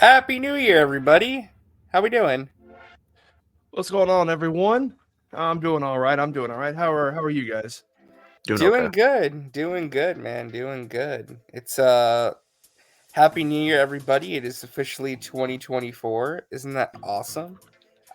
Happy New Year, everybody. How we doing? What's going on, everyone? I'm doing all right. How are you guys? Doing okay. Doing good, man. Doing good. It's Happy New Year, everybody. It is officially 2024. Isn't that awesome?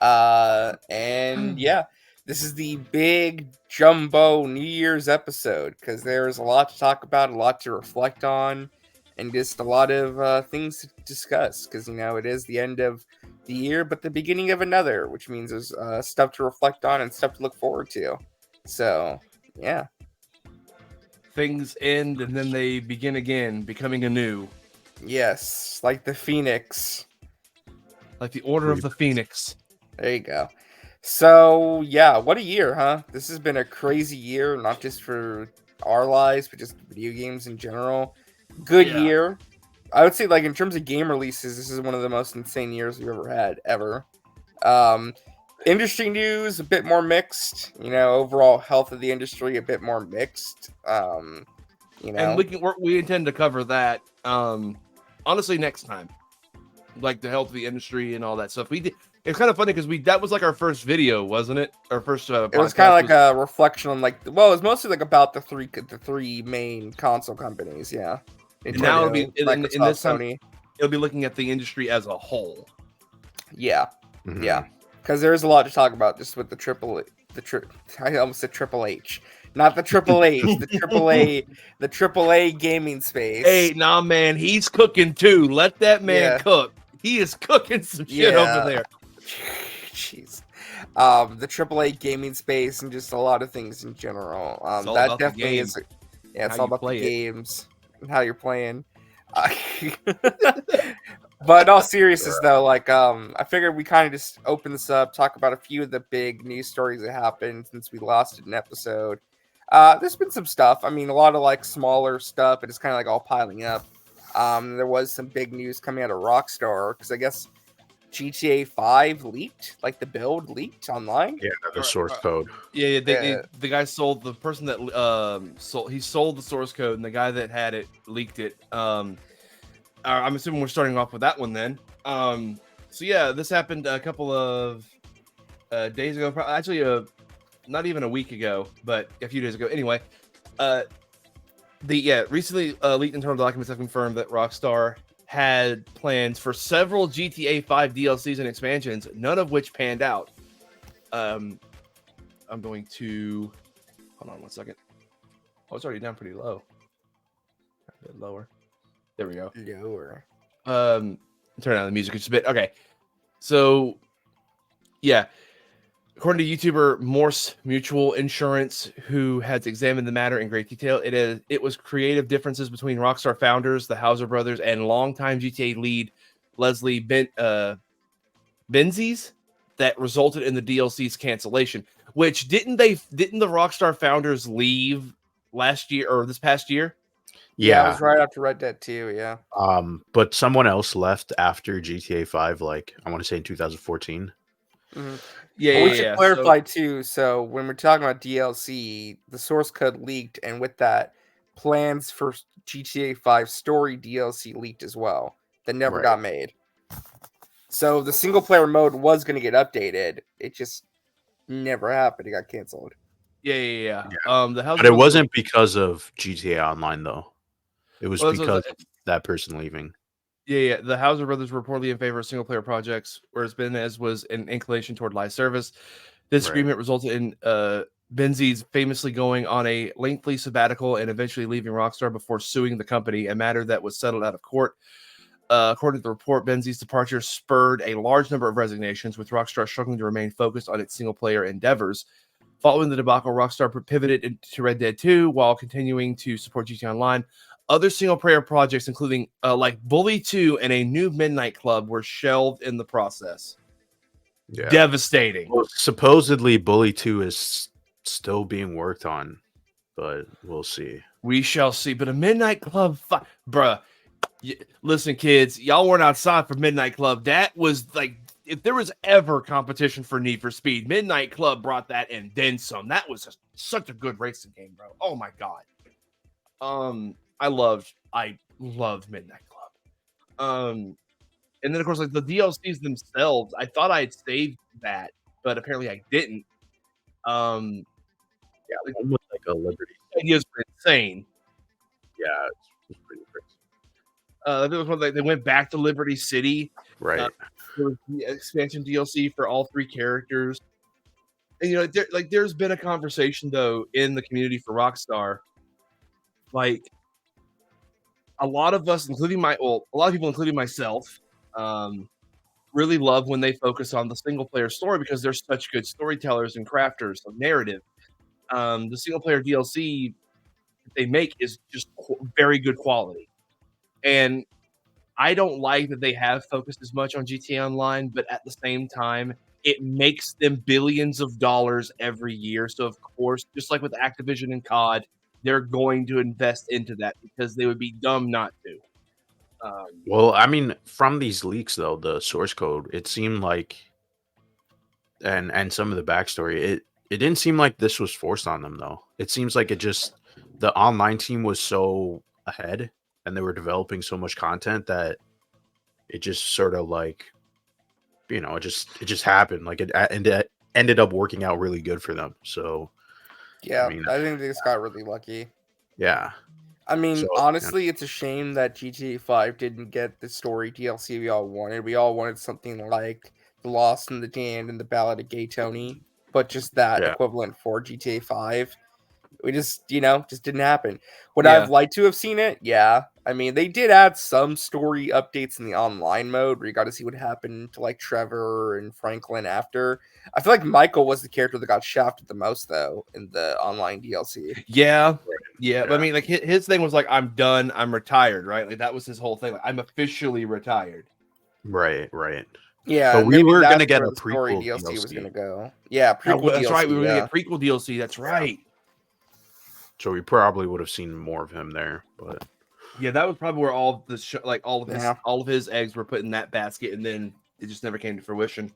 And yeah, this is the big jumbo New Year's episode because there's a lot to talk about, a lot to reflect on, and just a lot of things to discuss. Because it is the end of the year, but the beginning of another, which means there's stuff to reflect on and stuff to look forward to. So yeah, Things end and then they begin again, becoming anew, yes, like the Phoenix. like the Order of the Phoenix. There you go. So yeah, what a year, huh? This has been a crazy year, not just for our lives, but just video games in general. Good Yeah. year. I would say, like, in terms of game releases, this is one of the most insane years we've ever had, ever. Um, Industry news, a bit more mixed. Overall health of the industry, a bit more mixed. And we intend to cover that honestly next time, like the health of the industry and all that stuff. We did. It's kind of funny because that was like our first video, wasn't it? Our first it was kind of like a reflection on, like, well, it was mostly like about the three main console companies, yeah. And now it'll be Microsoft, in this time, Sony. it'll be looking at the industry as a whole. Yeah, Mhm. yeah, because there's a lot to talk about just with I almost said Triple H, not the Triple H, the Triple A gaming space. Hey, nah, man, he's cooking too. Let that man cook. He is cooking some shit over there. Jeez. The AAA gaming space and just a lot of things in general. That definitely is. Yeah, it's all about the games and how you're playing. But in all seriousness, though, like, I figured we kind of just open this up, talk about a few of the big news stories that happened since we last did an episode. There's been some stuff. I mean, a lot of like smaller stuff, but it's kind of like all piling up. There was some big news coming out of Rockstar because I guess GTA 5 leaked, like the build leaked online. Yeah, the source code. Yeah, the guy sold the person that sold the source code, and the guy that had it leaked it. I'm assuming we're starting off with that one then. So yeah, this happened a couple of days ago. Actually, not even a week ago, but a few days ago. Anyway, recently leaked internal documents have confirmed that Rockstar had plans for several GTA 5 DLCs and expansions, none of which panned out. I'm going to hold on one second. Oh, it's already down pretty low. A bit lower. There we go. Lower. Turn down the music just a bit. Okay. So, yeah. According to YouTuber Morse Mutual Insurance, who has examined the matter in great detail, it was creative differences between Rockstar founders, the Hauser brothers, and longtime GTA lead Leslie Benzies that resulted in the DLC's cancellation. Which didn't the Rockstar founders leave last year or this past year? Yeah, it was right after Red Dead 2, yeah. But someone else left after GTA 5, like I want to say in 2014. Mm-hmm. Yeah, we should clarify too. So when we're talking about DLC, the source code leaked, and with that, plans for GTA 5 story DLC leaked as well that never got made. So the single player mode was going to get updated. It just never happened. It got canceled. Yeah. But it wasn't because of GTA Online though. It was because of that person leaving. Yeah. The Hauser brothers were reportedly in favor of single player projects, whereas Benez was an inclination toward live service. This agreement resulted in Benzies famously going on a lengthy sabbatical and eventually leaving Rockstar before suing the company, a matter that was settled out of court. According to the report, Benzies' departure spurred a large number of resignations, with Rockstar struggling to remain focused on its single player endeavors. Following the debacle, Rockstar pivoted into Red Dead 2 while continuing to support GTA Online. Other single-player projects, including like Bully 2 and a new Midnight Club, were shelved in the process. Yeah. Devastating. Well, supposedly, Bully 2 is still being worked on, but we'll see. We shall see. But a Midnight Club, bruh. Listen, kids, y'all weren't outside for Midnight Club. That was like, if there was ever competition for Need for Speed, Midnight Club brought that and then some. That was such a good racing game, bro. Oh my god. I loved Midnight Club. And then, of course, like the DLCs themselves, I thought I had saved that, but apparently I didn't. Yeah, like, One was like a Liberty. ideas were insane. Yeah, it's pretty crazy. There was one like they went back to Liberty City. Right. There was the expansion DLC for all 3 characters. And there's been a conversation though in the community for Rockstar, like a lot of us, including a lot of people, including myself, really love when they focus on the single player story because they're such good storytellers and crafters of narrative. The single player DLC that they make is just very good quality, and I don't like that they have focused as much on GTA Online, but at the same time, it makes them billions of dollars every year. So, of course, just like with Activision and COD, they're going to invest into that because they would be dumb not to. Well, I mean, from these leaks though, the source code, it seemed like, and some of the backstory, it didn't seem like this was forced on them though. It seems like the online team was so ahead and they were developing so much content that it just sort of like, it just happened. Like it ended up working out really good for them. So Yeah, I mean, I think they just got really lucky. yeah. I mean, So, honestly, it's a shame that GTA 5 didn't get the story DLC we all wanted. We all wanted something like The Lost in the Damned and The Ballad of Gay Tony, but just that Yeah. equivalent for GTA 5. We just didn't happen. Would I Yeah. have liked to have seen it? Yeah. I mean, they did add some story updates in the online mode where you got to see what happened to like Trevor and Franklin after. I feel like Michael was the character that got shafted the most though in the online DLC. Yeah. But Yeah. I mean, like his thing was like, I'm done, I'm retired, right? Like that was his whole thing. Like, I'm officially retired. Right. Yeah, But and we maybe were that's gonna get where a the story prequel DLC was DLC. gonna go. Yeah, prequel That's DLC. right. We were gonna yeah. get prequel DLC. That's right. So we probably would have seen more of him there, but Yeah, that was probably where all Yeah. all of his eggs were put in that basket, and then it just never came to fruition.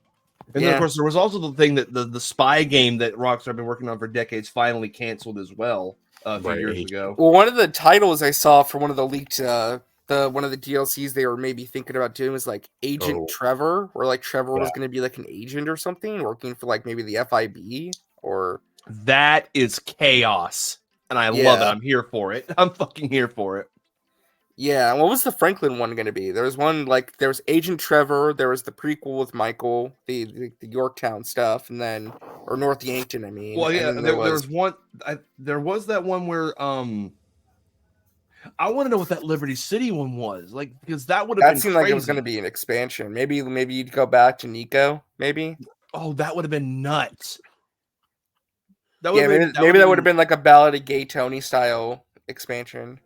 And then, Yeah. of course, there was also the thing that the spy game that Rockstar had been working on for decades finally canceled as well a few Right, years Agent. ago. Well, one of the titles I saw for one of the leaked one of the DLCs they were maybe thinking about doing was like Agent Trevor, where like Trevor was going to be like an agent or something, working for like maybe the FIB or That is chaos, and I love it. I'm here for it. I'm fucking here for it. Yeah, and what was the Franklin one going to be? There was one like there was Agent Trevor, there was the prequel with Michael, the Yorktown stuff, and then or North Yankton, I mean. Well, yeah, and then there was one. There was that one where I want to know what that Liberty City one was, like, because that would have been seemed crazy. like it was going to be an expansion. Maybe you'd go back to Nico. Maybe. Oh, that would have been nuts. That maybe that would have been like a Ballad of Gay Tony style expansion.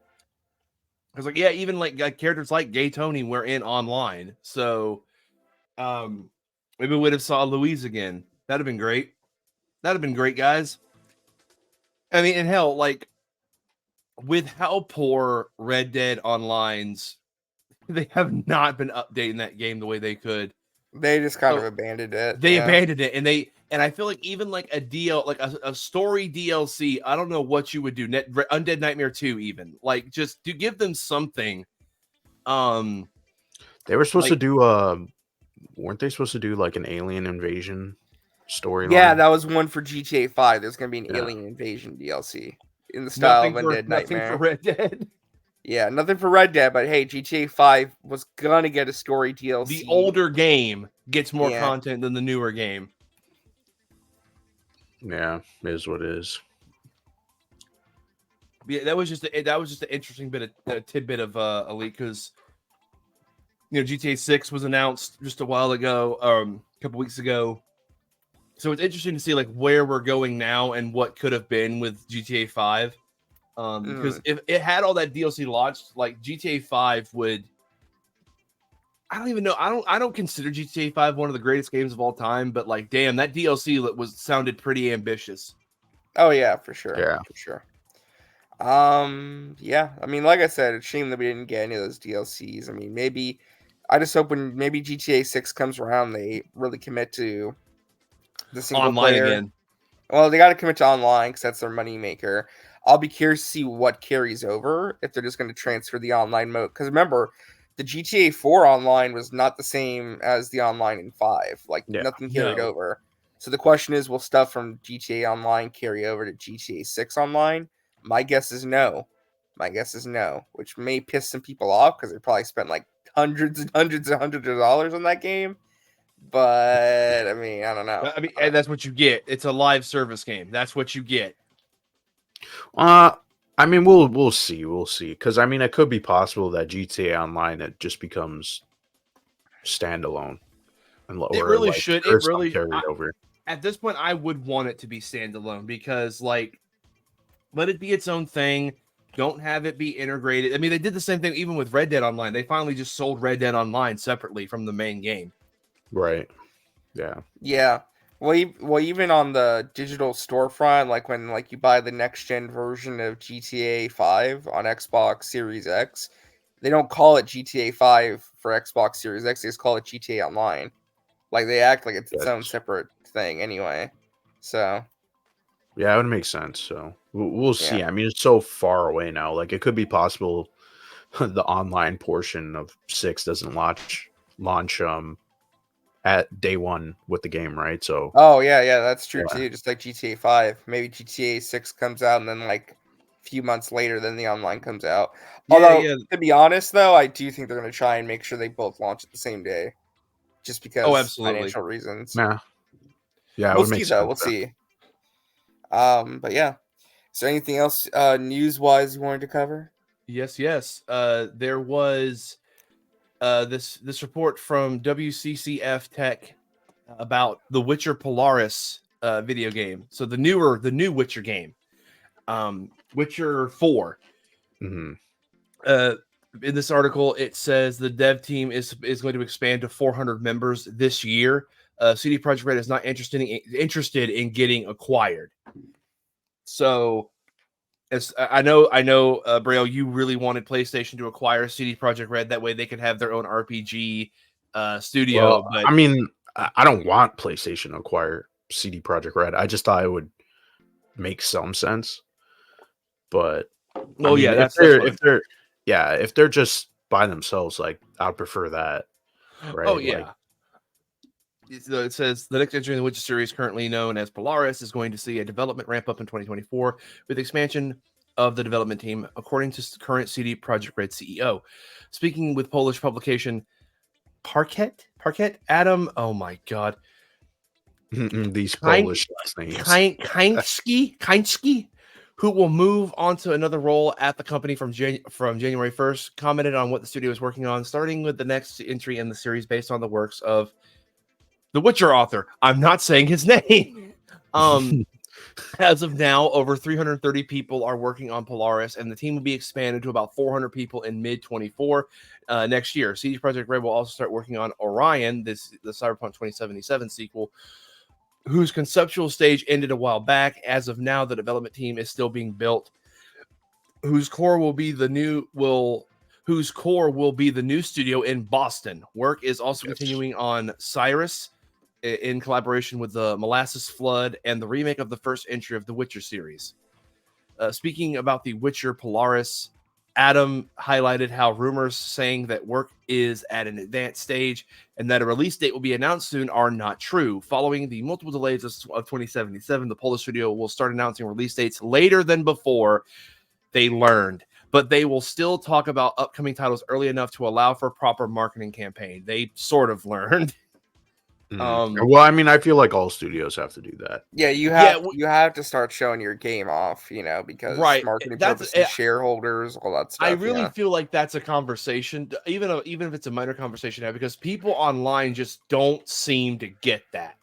Because like even like characters like Gay Tony were in online, so maybe we would have saw Louise again. That'd have been great. That'd have been great, guys. I mean, and hell, like with how poor Red Dead Online's, they have not been updating that game the way they could. They just kind of abandoned it. They abandoned it, and I feel like even like a story DLC, I don't know what you would do. Undead Nightmare 2, even like just to give them something. They were supposed to do weren't they supposed to do like an alien invasion storyline? Yeah, that was one for GTA 5. There's gonna be an alien invasion DLC in the style of Undead Nightmare. Nothing for Red Dead. Yeah, nothing for Red Dead, but hey, GTA 5 was gonna get a story DLC. The older game gets more content than the newer game. Yeah, it is what it is. Yeah, that was just an interesting tidbit of a leak because GTA 6 was announced just a while ago, a couple weeks ago. So it's interesting to see like where we're going now and what could have been with GTA 5. Because if it had all that DLC launched, like GTA 5 would, I don't even know. I don't consider GTA 5 one of the greatest games of all time, but like, damn, that DLC sounded pretty ambitious. Oh yeah, for sure. Yeah, for sure. Yeah. I mean, like I said, it's a shame that we didn't get any of those DLCs. I mean, maybe I just hope when maybe GTA 6 comes around, they really commit to the single online player. Again. Well, they got to commit to online because that's their money maker. I'll be curious to see what carries over if they're just going to transfer the online mode. Because remember, the GTA 4 online was not the same as the online in 5. Like, Yeah. nothing carried No. over. So the question is, will stuff from GTA Online carry over to GTA 6 Online? My guess is no. Which may piss some people off because they probably spent like hundreds and hundreds and hundreds of dollars on that game. But I mean, I don't know. I mean, and that's what you get. It's a live service game. That's what you get. I mean, we'll see, because I mean, it could be possible that GTA Online it just becomes standalone, and It really like, should. there's some carried over. At this point, I would want it to be standalone because, like, let it be its own thing. Don't have it be integrated. I mean, they did the same thing even with Red Dead Online. They finally just sold Red Dead Online separately from the main game. Right. Yeah. Yeah. Well, even on the digital storefront, like when like you buy the next gen version of GTA 5 on Xbox Series X, they don't call it GTA 5 for Xbox Series X. They just call it GTA Online. Like they act like it's its own separate thing anyway. So yeah, it would make sense. So we'll see. Yeah. I mean, it's so far away now. Like, it could be possible the online portion of 6 doesn't launch at day one with the game, right? So Oh yeah, that's true too. Just like GTA 5, maybe GTA 6 comes out and then like a few months later, then the online comes out. Although to be honest, though, I do think they're going to try and make sure they both launch at the same day, just because absolutely. financial reasons. yeah, it We'll would make see though. sense. We'll see. But yeah. Is there anything else news-wise you wanted to cover? Yes. There was this report from WCCF Tech about the Witcher Polaris video game. So the new Witcher game, Witcher 4. Mm-hmm. In this article, it says the dev team is going to expand to 400 members this year. CD Projekt Red is not interested in getting acquired. So, as I know, Braille, you really wanted PlayStation to acquire CD Projekt Red. That way, they could have their own RPG studio. Well, but I mean, I don't want PlayStation to acquire CD Projekt Red. I just thought it would make some sense. But well, I mean, if if they're just by themselves, like, I'd prefer that. Right? Oh yeah. It says the next entry in the Witcher series, currently known as Polaris, is going to see a development ramp up in 2024 with expansion of the development team, according to current CD Projekt Red CEO. Speaking with Polish publication Parquet, Adam, oh my god. These Polish last names. Kainski, who will move on to another role at the company from January 1st, commented on what the studio is working on, starting with the next entry in the series based on the works of the Witcher author. I'm not saying his name. As of now, over 330 people are working on Polaris, and the team will be expanded to about 400 people in mid-24 next year. CD Projekt Red will also start working on Orion, the Cyberpunk 2077 sequel, whose conceptual stage ended a while back. As of now, the development team is still being built, whose core will be the new studio in Boston. Work is also continuing on Cyrus in collaboration with the Molasses Flood and the remake of the first entry of the Witcher series. Speaking about the Witcher Polaris, Adam highlighted how rumors saying that work is at an advanced stage and that a release date will be announced soon are not true. Following the multiple delays of 2077, the Polish studio will start announcing release dates later than before they learned, but they will still talk about upcoming titles early enough to allow for proper marketing campaign. They sort of learned. Well, I mean, I feel like all studios have to do that. Yeah, you have to start showing your game off, because marketing purposes, shareholders, all that stuff. I really feel like that's a conversation, even if it's a minor conversation now, because people online just don't seem to get that.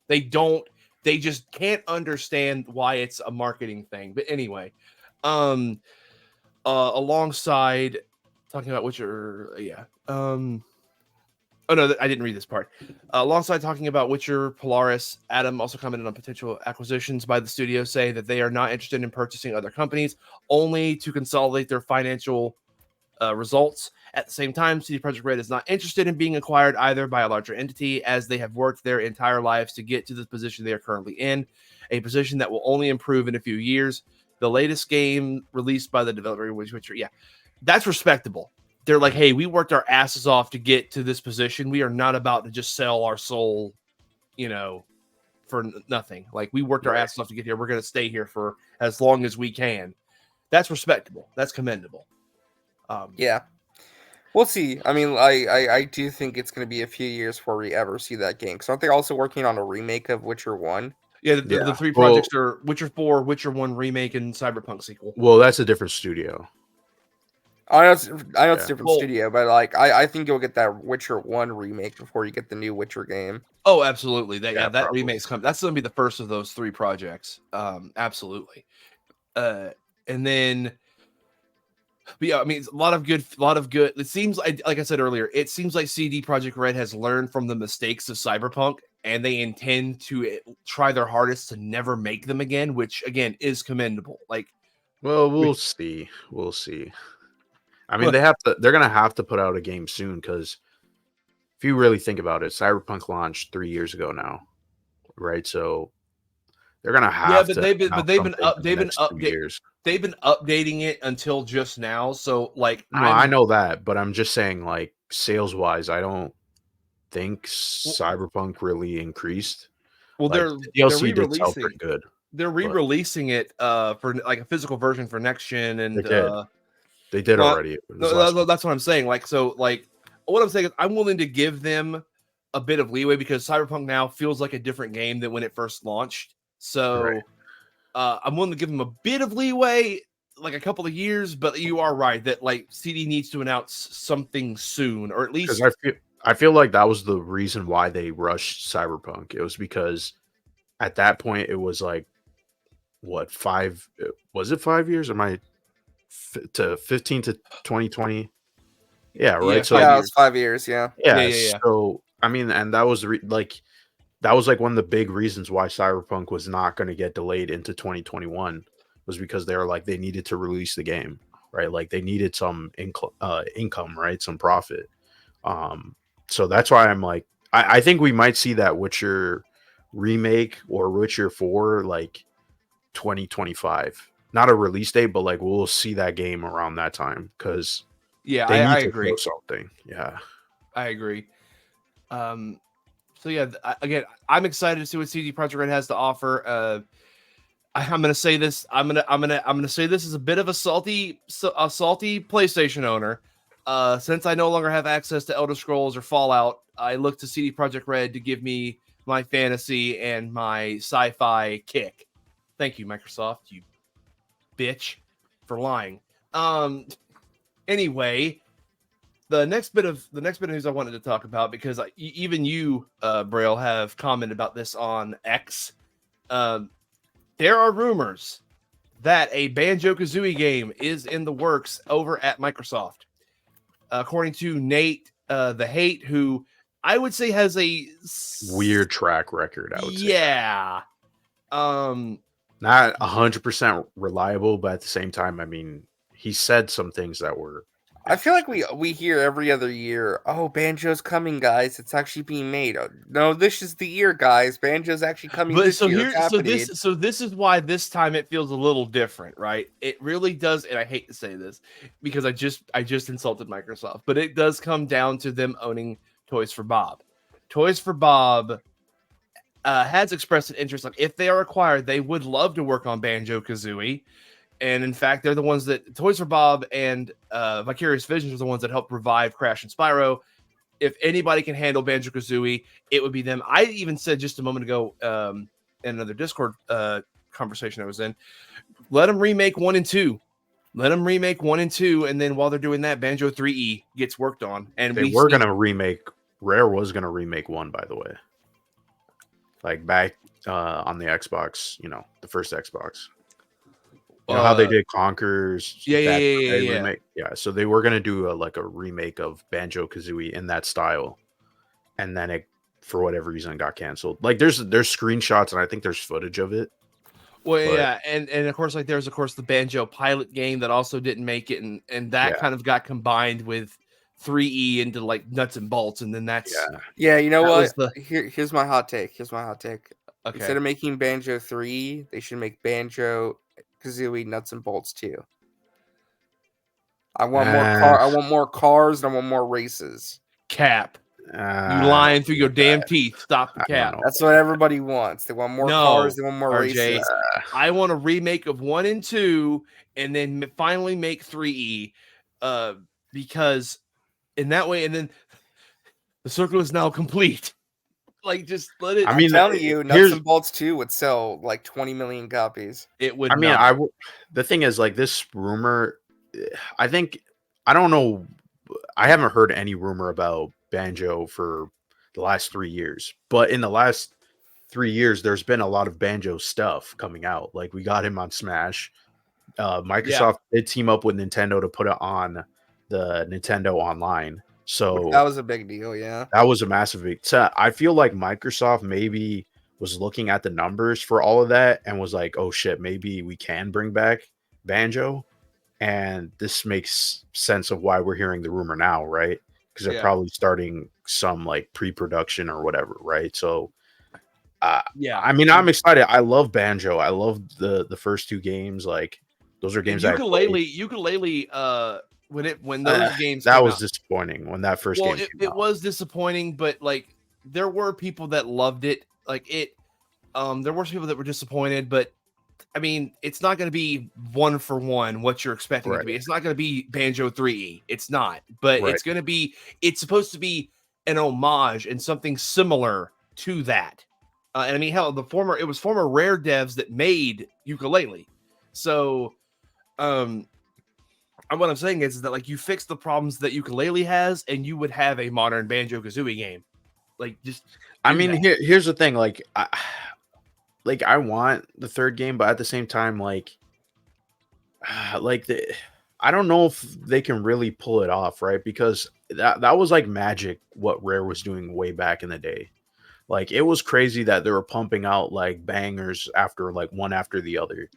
They just can't understand why it's a marketing thing. But anyway, alongside talking about Witcher, oh no, I didn't read this part. Alongside talking about Witcher Polaris, Adam also commented on potential acquisitions by the studio, saying that they are not interested in purchasing other companies, only to consolidate their financial results. At the same time, CD Projekt Red is not interested in being acquired either by a larger entity, as they have worked their entire lives to get to the position they are currently in, a position that will only improve in a few years. The latest game released by the developer was Witcher. Yeah, that's respectable. they're like, hey, we worked our asses off to get to this position. We are not about to just sell our soul, for nothing. Like, we worked our asses off to get here. We're going to stay here for as long as we can. That's respectable. That's commendable. Yeah. We'll see. I mean, I do think it's going to be a few years before we ever see that game. Because aren't they also working on a remake of Witcher 1? Yeah, the three projects are Witcher 4, Witcher 1 remake, and Cyberpunk sequel. Well, that's a different studio. I know it's a different studio, but like I think you'll get that Witcher 1 remake before you get the new Witcher game. Oh, absolutely. That probably. remake's coming. That's going to be the first of those 3 projects. Absolutely. And then, but yeah, I mean, it's a lot of good. It seems like I said earlier, it seems like CD Projekt Red has learned from the mistakes of Cyberpunk, and they intend to try their hardest to never make them again, which again is commendable. Like, well, we'll see. We'll see. I mean, they're gonna have to put out a game soon, because if you really think about it, Cyberpunk launched 3 years ago now, right? So they're gonna have to. They've been updating it until just now. So like, I know that, but I'm just saying, like, sales wise, I don't think Cyberpunk really increased. Well, like, the DLC did sell pretty good. They're re-releasing it for like a physical version for next gen, and they did already. That's what I'm saying. Like, so like, what I'm saying is, I'm willing to give them a bit of leeway, because Cyberpunk now feels like a different game than when it first launched. So I'm willing to give them a bit of leeway, like a couple of years. But you are right that like CD needs to announce something soon, or at least I feel like that was the reason why they rushed Cyberpunk. It was because at that point it was like, what, 5? Was it 5 years? Am I to 15 to 2020? Yeah, right. So it was 5 years. Yeah. So I mean, and that was that was like one of the big reasons why Cyberpunk was not going to get delayed into 2021, was because they were like, they needed to release the game, right? Like, they needed some income, right? Some profit. So that's why I'm like, I think we might see that Witcher remake or Witcher 4 like 2025. Not a release date, but like we'll see that game around that time, because I agree. Something. Yeah, I agree. So yeah, again, I'm excited to see what CD Projekt Red has to offer. I'm gonna say this. I'm gonna say this is a bit of a salty PlayStation owner. Since I no longer have access to Elder Scrolls or Fallout, I look to CD Projekt Red to give me my fantasy and my sci-fi kick. Thank you, Microsoft, you bitch, for lying. Anyway, the next bit of news I wanted to talk about, because even you, Braille, have commented about this on X. There are rumors that a Banjo-Kazooie game is in the works over at Microsoft. According to Nate, the Hate, who I would say has a weird track record, I would say. Yeah. Not 100% reliable, but at the same time, I mean, he said some things that were... I feel like we hear every other year, oh, Banjo's coming, guys. It's actually being made. Oh, no, this is the year, guys. Banjo's actually coming this year. So this is why this time it feels a little different, right? It really does, and I hate to say this because I just insulted Microsoft, but it does come down to them owning Toys for Bob. Toys for Bob has expressed an interest. Like, if they are acquired, they would love to work on Banjo-Kazooie. And in fact, they're the ones that Toys for Bob and Vicarious Visions are the ones that helped revive Crash and Spyro. If anybody can handle Banjo-Kazooie, it would be them. I even said just a moment ago in another Discord conversation I was in, let them remake 1 and 2. Let them remake 1 and 2, and then while they're doing that, Banjo 3E gets worked on. And they were going to remake. Rare was going to remake 1, by the way. Like back on the Xbox, the first Xbox. You know how they did Conkers? Remake? Yeah, so they were gonna do a remake of Banjo-Kazooie in that style, and then it, for whatever reason, got canceled. Like there's screenshots, and I think there's footage of it. Well, yeah, and of course, like there's the Banjo pilot game that also didn't make it, and that kind of got combined with 3E into like nuts and bolts, and then that's yeah. You know what? Here's my hot take. Okay. Instead of making Banjo 3, they should make Banjo-Kazooie Nuts and Bolts 2. I want more car. I want more cars. And I want more races. Cap. You lying through your damn teeth. Stop the cap. That's what everybody wants. They want more cars. They want more RJ, races. I want a remake of 1 and 2, and then finally make 3E, because in that way, and then the circle is now complete. Like, just let it. I mean, I'm telling you, Nuts and Bolts 2 would sell like 20 million copies. It would. The thing is, like, this rumor, I don't know. I haven't heard any rumor about Banjo for the last 3 years, but in the last 3 years, there's been a lot of Banjo stuff coming out. Like, we got him on Smash. Microsoft did team up with Nintendo to put it on the Nintendo Online. So that was a big deal. Yeah, that was a massive big. So I feel like Microsoft maybe was looking at the numbers for all of that and was like, oh shit, maybe we can bring back Banjo. And this makes sense of why we're hearing the rumor now, right? Because they're probably starting some like pre-production or whatever, right? So I mean, I'm excited. I love Banjo. I love the first 2 games. Like, those are games Ukulele, when those games that was disappointing when that first game it was disappointing, but like there were people that loved it. Like it there were people that were disappointed, but I mean, it's not going to be 1 for 1 what you're expecting it to be. It's not going to be Banjo 3E. It's not, but it's supposed to be an homage and something similar to that. And I mean, hell, it was former Rare devs that made Ukulele. So, what I'm saying is that like you fix the problems that Ukulele has, and you would have a modern Banjo-Kazooie game. Like, just I mean, here's the thing. Like, I want the 3rd game, but at the same time, I don't know if they can really pull it off, right? Because that was like magic. What Rare was doing way back in the day. Like, it was crazy that they were pumping out like bangers after like one after the other.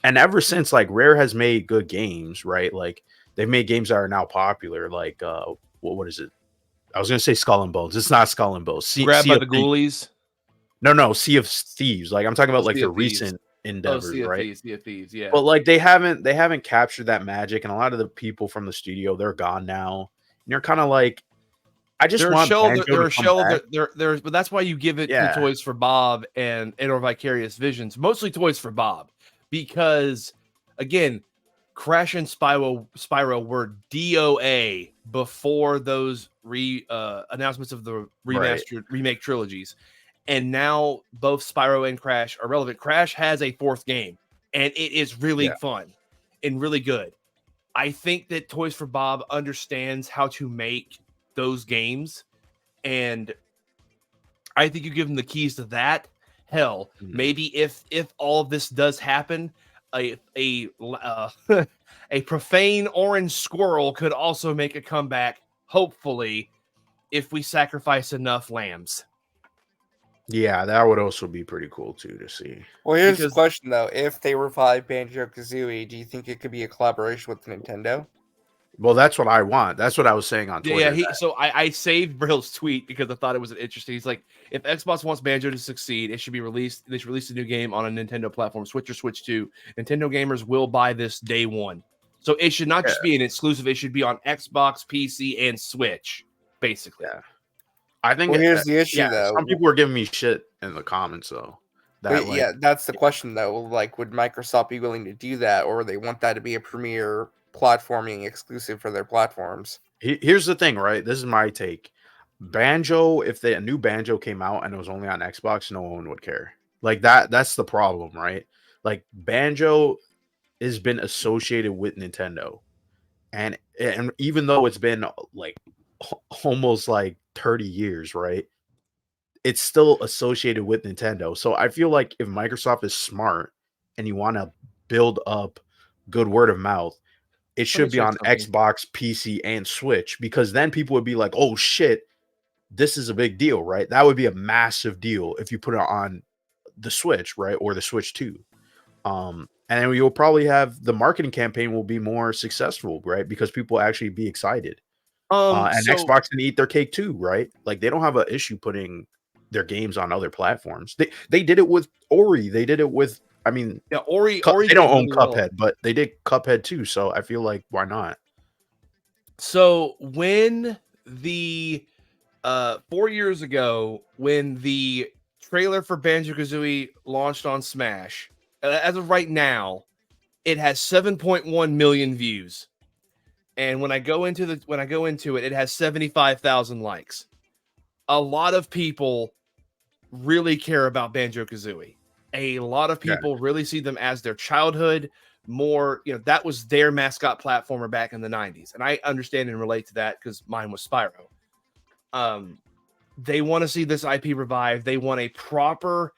And ever since, like, Rare has made good games, right? Like, they've made games that are now popular. Like, what is it? I was gonna say Skull and Bones. It's not Skull and Bones. Grabbed by the Ghoulies. No, Sea of Thieves. Like, I'm talking about like the recent endeavors, right? Sea of Thieves, yeah. But like they haven't captured that magic, and a lot of the people from the studio, they're gone now. And you're kind of like, I just want Banjo to come back. But that's why you give it to Toys for Bob and or Vicarious Visions, mostly Toys for Bob, because again, Crash and Spyro were DOA before those announcements of the remake trilogies, and now both Spyro and Crash are relevant. Crash has a 4th game, and it is really fun and really good. I think that Toys for Bob understands how to make those games, and I think you give them the keys to that. Hell, maybe if all of this does happen, a profane orange squirrel could also make a comeback, hopefully, if we sacrifice enough lambs. Yeah, that would also be pretty cool too to see. Well, here's the question though: if they revive Banjo-Kazooie, do you think it could be a collaboration with Nintendo? Well, that's what I want. That's what I was saying on Twitter. Yeah, so I saved Brill's tweet because I thought it was interesting. He's like, if Xbox wants Banjo to succeed, it should be released. They should release a new game on a Nintendo platform, Switch or Switch 2. Nintendo gamers will buy this day 1. So it should not just be an exclusive. It should be on Xbox, PC, and Switch, basically. Yeah. I think here's the issue, though. Some people were giving me shit in the comments, though. That's the question, though. Like, would Microsoft be willing to do that, or they want that to be a premier platforming exclusive for their platforms? Here's the thing, right? This is my take. Banjo, if a new Banjo came out and it was only on Xbox, no one would care. Like, that's the problem, right? Like, Banjo has been associated with Nintendo. And even though it's been like almost like 30 years, right? It's still associated with Nintendo. So I feel like if Microsoft is smart and you want to build up good word of mouth, it should be on Xbox, PC, and Switch, because then people would be like, oh shit, this is a big deal, right? That would be a massive deal if you put it on the Switch, right? Or the Switch 2. And then you'll probably have the marketing campaign will be more successful, right? Because people actually be excited. And Xbox can eat their cake too, right? Like, they don't have an issue putting their games on other platforms. They did it with Ori. They did it with, I mean, Ori. They don't own Cuphead, but they did Cuphead too. So I feel like, why not? So when the 4 years ago, when the trailer for Banjo-Kazooie launched on Smash, as of right now, it has 7.1 million views. And when I go into it, it has 75,000 likes. A lot of people really care about Banjo-Kazooie. A lot of people really see them as their childhood. More, that was their mascot platformer back in the 90s. And I understand and relate to that because mine was Spyro. They want to see this IP revived. They want a proper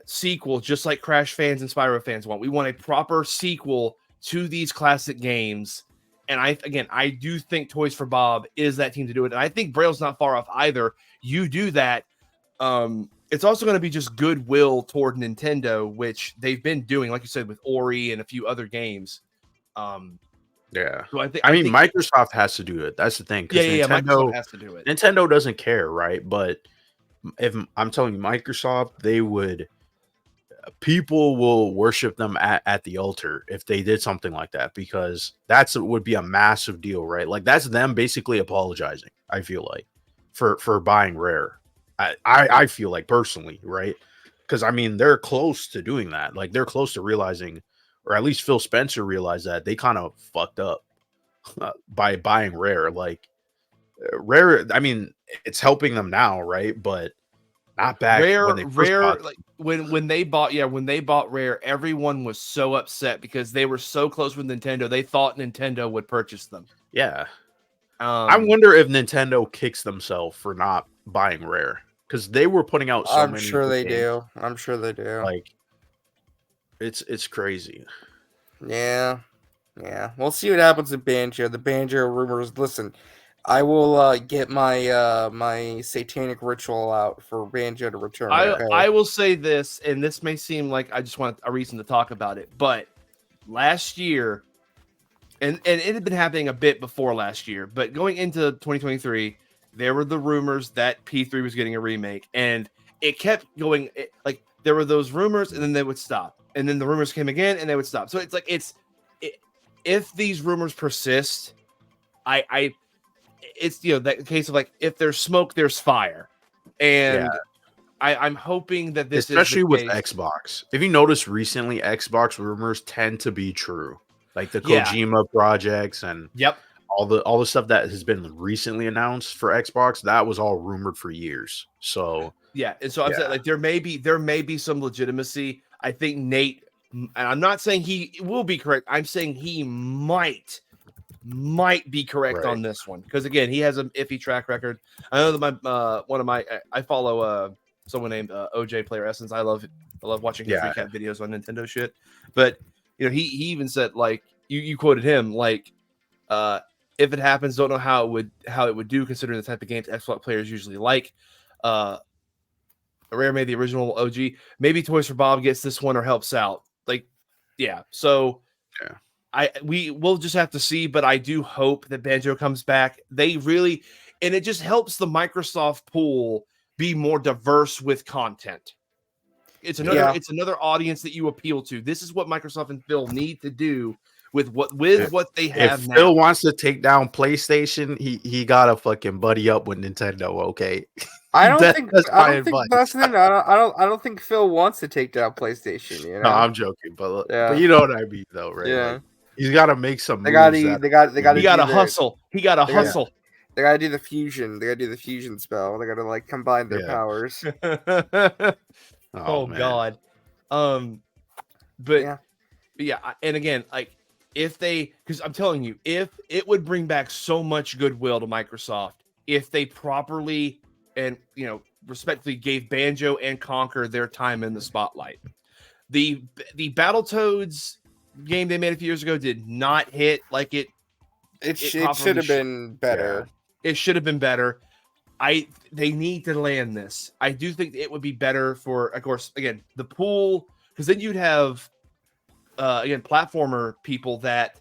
sequel, just like Crash fans and Spyro fans want. We want a proper sequel to these classic games. And I do think Toys for Bob is that team to do it. And I think Braille's not far off either. You do that. It's also going to be just goodwill toward Nintendo, which they've been doing, like you said, with Ori and a few other games. Yeah. So I think Microsoft has to do it. That's the thing. Yeah, Microsoft has to do it. Nintendo doesn't care, right? But if I'm telling you, Microsoft, people will worship them at the altar if they did something like that, because would be a massive deal, right? Like that's them basically apologizing, I feel like, for buying Rare. I feel like personally, right? Because I mean they're close to doing that. Like they're close to realizing, or at least Phil Spencer realized that they kind of fucked up by buying Rare. Like Rare, I mean, it's helping them now, right? But not back when they first bought. Like when they bought Rare, everyone was so upset because they were so close with Nintendo. They thought Nintendo would purchase them. Yeah. I wonder if Nintendo kicks themselves for not buying Rare, because they were putting out so many. I'm sure they do. I'm sure they do. Like, it's crazy. Yeah. We'll see what happens with Banjo. The Banjo rumors. Listen, I will get my my satanic ritual out for Banjo to return. I will say this, and this may seem like I just want a reason to talk about it, but last year, and it had been happening a bit before last year, but going into 2023, there were the rumors that P3 was getting a remake, and it kept going. Like there were those rumors, and then they would stop, and then the rumors came again, and they would stop. So it's like if these rumors persist, it's that case of like if there's smoke, there's fire, and I'm hoping that this especially is with Xbox. If you notice recently, Xbox rumors tend to be true, like the Kojima projects and all the stuff that has been recently announced for Xbox. That was all rumored for years. So and so I'm saying like there may be some legitimacy. I think Nate, and I'm not saying he will be correct. I'm saying he might be correct on this one, because again, he has an iffy track record. I know that I follow someone named OJ Player Essence. I love watching his recap videos on Nintendo shit. But he even said, like, you quoted him, like, if it happens, don't know how it would do, considering the type of games Xbox players usually like. Rare made the original OG. Maybe Toys for Bob gets this one or helps out. Like, so we will just have to see, but I do hope that Banjo comes back. They really, and it just helps the Microsoft pool be more diverse with content. It's another audience that you appeal to. This is what Microsoft and Phil need to do with what they have if now. Phil wants to take down PlayStation, he got to fucking buddy up with Nintendo, okay? I don't think that's the thing. I don't think Phil wants to take down PlayStation. No, I'm joking, but you know what I mean, though, right? Yeah, like, he's got to make some. He got to hustle. He got to hustle. They got to do the fusion. They got to do the fusion spell. They got to like combine their powers. Oh God. But and again, like because I'm telling you, if it would bring back so much goodwill to Microsoft if they properly and respectfully gave Banjo and Conker their time in the spotlight. The Battletoads game they made a few years ago did not hit like it should have been better. Yeah. It should have been better. They need to land this. I do think it would be better for, of course, again, the pool, because then you'd have platformer people that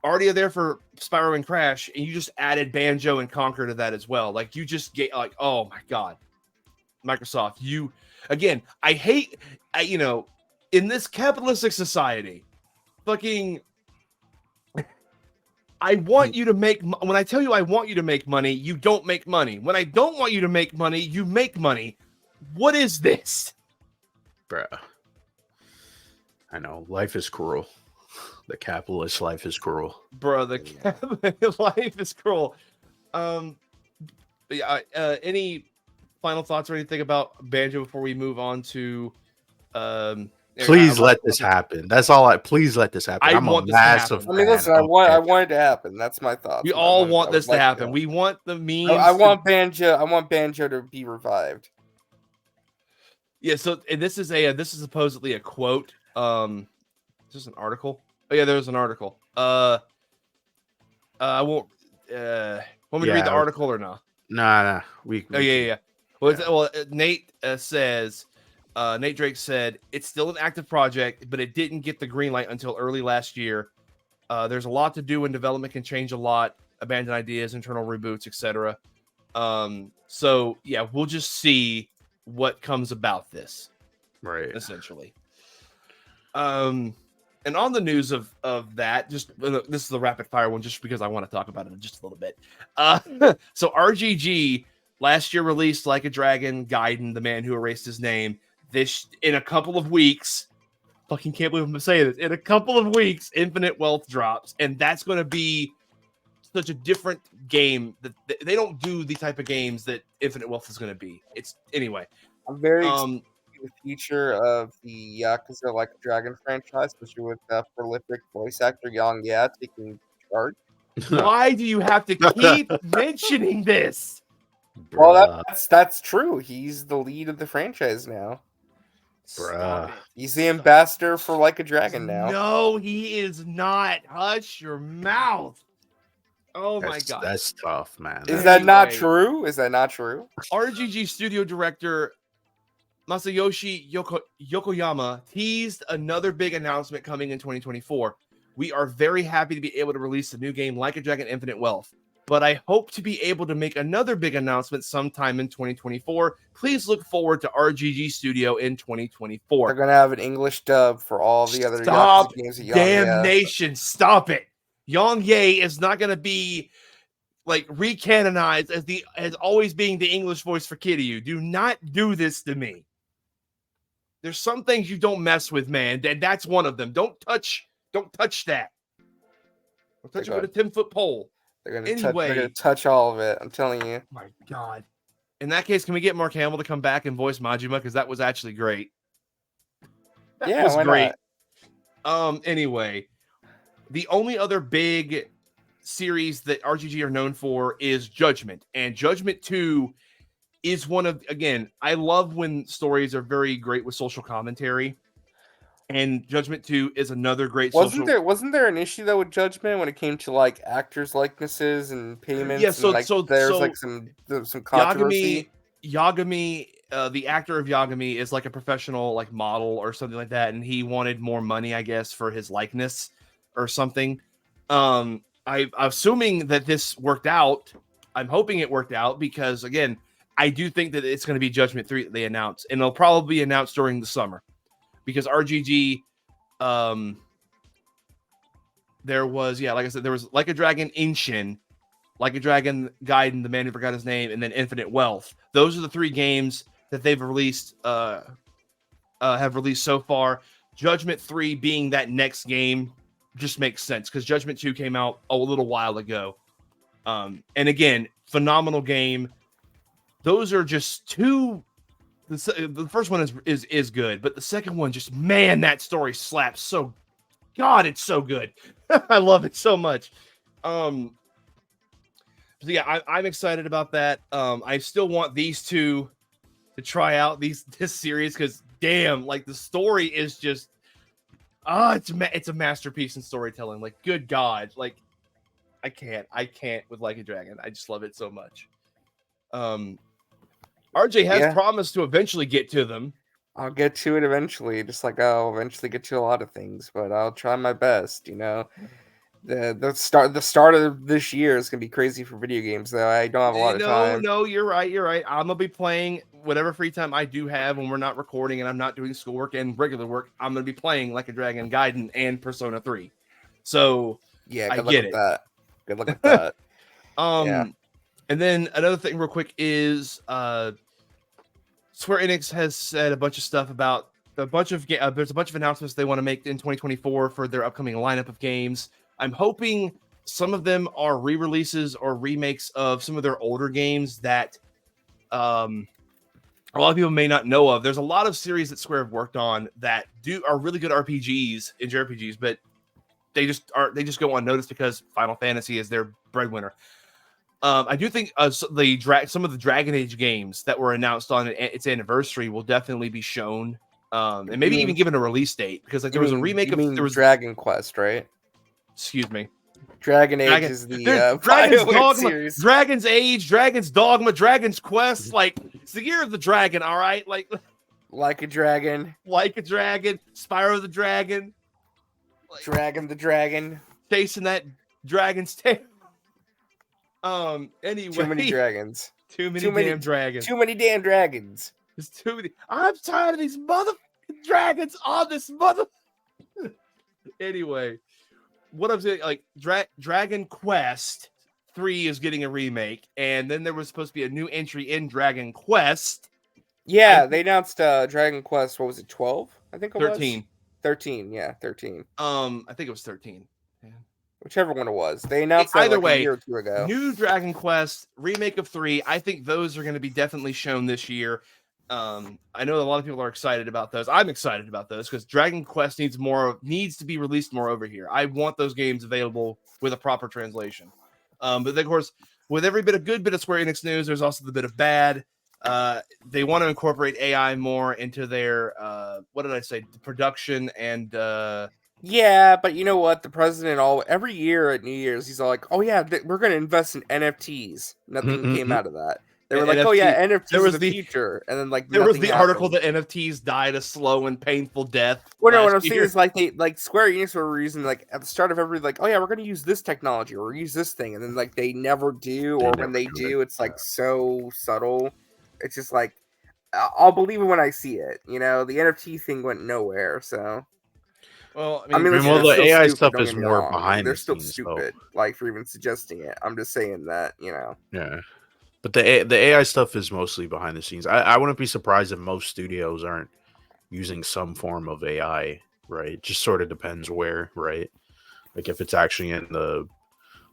already are there for Spyro and Crash, and you just added Banjo and Conker to that as well. Like you just get like, oh my God, Microsoft, I hate, in this capitalistic society, fucking, I want you to make. When I tell you I want you to make money, you don't make money. When I don't want you to make money, you make money. What is this, Bruh. I know life is cruel. The capitalist life is cruel, bro? The life is cruel. Yeah. Any final thoughts or anything about Banjo before we move on to? Please let this happen. That's all. Please let this happen. I'm want a this to massive happen. I mean, listen, I want it to happen. That's my thoughts. We all want this to happen. We want the memes. I want Banjo. I want Banjo to be revived. Yeah. So and this is supposedly a quote. Is this an article? Oh yeah, there's an article. I won't. Want me to read the article or not? Nah. Yeah. Well, Nate says. Nate Drake said it's still an active project, but it didn't get the green light until early last year. There's a lot to do, and development can change a lot. Abandoned ideas, internal reboots, etc. So yeah, we'll just see what comes about this, right? Essentially. And on the news of that, just this is the rapid fire one, just because I want to talk about it in just a little bit. So RGG last year released Like a Dragon, Gaiden, the man who erased his name. This in a couple of weeks, fucking can't believe I'm saying this. In a couple of weeks, Infinite Wealth drops, and that's going to be such a different game that they don't do the type of games that Infinite Wealth is going to be. It's anyway. I'm very excited for the future of the Yakuza Like a Dragon franchise, especially with prolific voice actor Yang Ya taking charge. Why do you have to keep mentioning this? Well, that's true. He's the lead of the franchise now. He's the ambassador for Like a Dragon now. No, he is not. Hush your mouth. Oh my god. That's tough, man. Is that not true? Is that not true? RGG studio director Masayoshi Yokoyama teased another big announcement coming in 2024. We are very happy to be able to release a new game Like a Dragon Infinite Wealth, but I hope to be able to make another big announcement sometime in 2024. Please look forward to RGG Studio in 2024. They're going to have an English dub for all the other Stop games at damnation. Stop it. Yang Ye is not going to be like recanonized as always being the English voice for Kiryu. Do not do this to me. There's some things you don't mess with, man. And that's one of them. Don't touch that. Don't touch it with a 10-foot pole. They're gonna touch all of it. I'm telling you. Oh my god. In that case, can we get Mark Hamill to come back and voice Majima? Because that was actually great. That was great. Anyway, the only other big series that RGG are known for is Judgment. And Judgment 2 is one of, again, I love when stories are very great with social commentary. And Judgment 2 is another great Wasn't there an issue though with Judgment when it came to like actors' likenesses and payments? Yeah, so there's like some controversy. Yagami, the actor of Yagami is like a professional like model or something like that, and he wanted more money, I guess, for his likeness or something. I'm assuming that this worked out. I'm hoping it worked out because again, I do think that it's going to be Judgment 3 that they announce, and it'll probably be announced during the summer. Because RGG, there was, like I said, there was Like a Dragon Inshin, Like a Dragon Gaiden, the man who forgot his name, and then Infinite Wealth. Those are the 3 games that they've released, have released so far. Judgment 3 being that next game just makes sense because Judgment 2 came out a little while ago. And again, phenomenal game. Those are just 2. The first one is good, but the second one just, man, that story slaps so. God, it's so good. I love it so much. So yeah, I'm excited about that. I still want these 2 to try out this series because damn, like the story is just, it's a masterpiece in storytelling. Like, good God, like I can't with Like a Dragon. I just love it so much. RJ has promised to eventually get to them. I'll get to it eventually, just like I'll eventually get to a lot of things, but I'll try my best, you know. The start of this year is gonna be crazy for video games, though. I don't have a lot of time. No, you're right. I'm gonna be playing whatever free time I do have when we're not recording and I'm not doing schoolwork and regular work. I'm gonna be playing Like a Dragon, Gaiden, and Persona 3. So yeah, I get it. That. Good luck with that. And then another thing real quick is Square Enix has said a bunch of stuff about there's a bunch of announcements they want to make in 2024 for their upcoming lineup of games. I'm hoping some of them are re-releases or remakes of some of their older games that a lot of people may not know of. There's a lot of series that Square have worked on that are really good RPGs and JRPGs, but they just go unnoticed because Final Fantasy is their breadwinner. I do think some of the Dragon Age games that were announced on its anniversary will definitely be shown, and maybe even given a release date, because there was a remake of Dragon Quest, right? Excuse me. Dragon Age is the Dragon's Dogma, series. Dragon's Age, Dragon's Dogma, Dragon's Quest. Like, it's the year of the dragon, all right? Like a dragon. Like a dragon. Spyro the Dragon. Dragon the Dragon. Chasing that dragon's tail. Anyway. Too many dragons. Too many damn dragons. Too many damn dragons. There's too many. I'm tired of these motherfucking dragons on this mother. Anyway. What I'm saying, like Dragon Quest 3 is getting a remake, and then there was supposed to be a new entry in Dragon Quest. Yeah, they announced Dragon Quest. What was it? 12? I think it 13. was 13. Yeah, 13. I think it was 13. Yeah. Whichever one it was. They announced that either way, a year or two ago. New Dragon Quest remake of 3. I think those are going to be definitely shown this year. I know a lot of people are excited about those. I'm excited about those because Dragon Quest needs to be released more over here. I want those games available with a proper translation. But then, of course, with every good bit of Square Enix news, there's also the bit of bad. They want to incorporate AI more into their production and yeah, but you know what? The president every year at New Year's, he's all like, "Oh yeah, we're going to invest in NFTs." Nothing came out of that. They were like, "Oh yeah, NFTs are the future," and then there was the article that NFTs died a slow and painful death. Well, no, what I'm saying is like Square Enix were using at the start of every "Oh yeah, we're going to use this technology or use this thing," and then they never do, or when they do, it's so subtle. It's just like I'll believe it when I see it. The NFT thing went nowhere, so. Well, the AI stuff is more behind. They're still stupid, for even suggesting it. I'm just saying that, Yeah. But the AI stuff is mostly behind the scenes. I wouldn't be surprised if most studios aren't using some form of AI, right? It just sort of depends where, right? Like if it's actually in the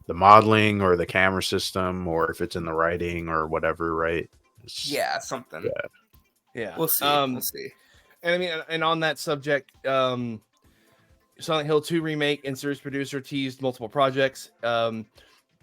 modeling or the camera system, or if it's in the writing or whatever, right? Something. Yeah. We'll see. We'll see. And and on that subject, Silent Hill 2 remake and series producer teased multiple projects.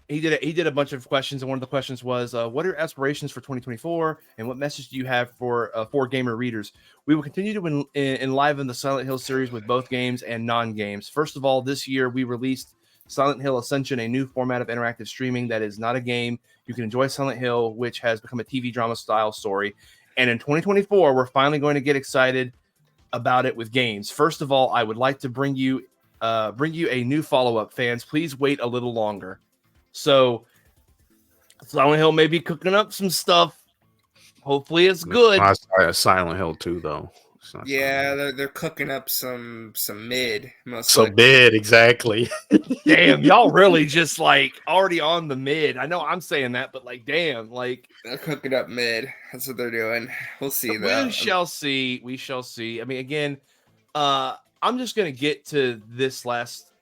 He did a bunch of questions, and one of the questions was, what are your aspirations for 2024, and what message do you have for gamer readers? We will continue to enliven the Silent Hill series with both games and non-games. First of all, this year we released Silent Hill Ascension, a new format of interactive streaming that is not a game. You can enjoy Silent Hill, which has become a TV drama style story. And in 2024, we're finally going to get excited about it with games. First of all, I would like to bring you a new follow-up, fans. Please wait a little longer. So, Silent Hill may be cooking up some stuff. Hopefully, it's good. Silent Hill 2, though. Yeah, they're cooking up some mid. Mid, exactly. Damn, y'all really just already on the mid. I know I'm saying that, but damn, they're cooking up mid. That's what they're doing. We'll see though. We shall see. We shall see. I mean, again, I'm just gonna get to this last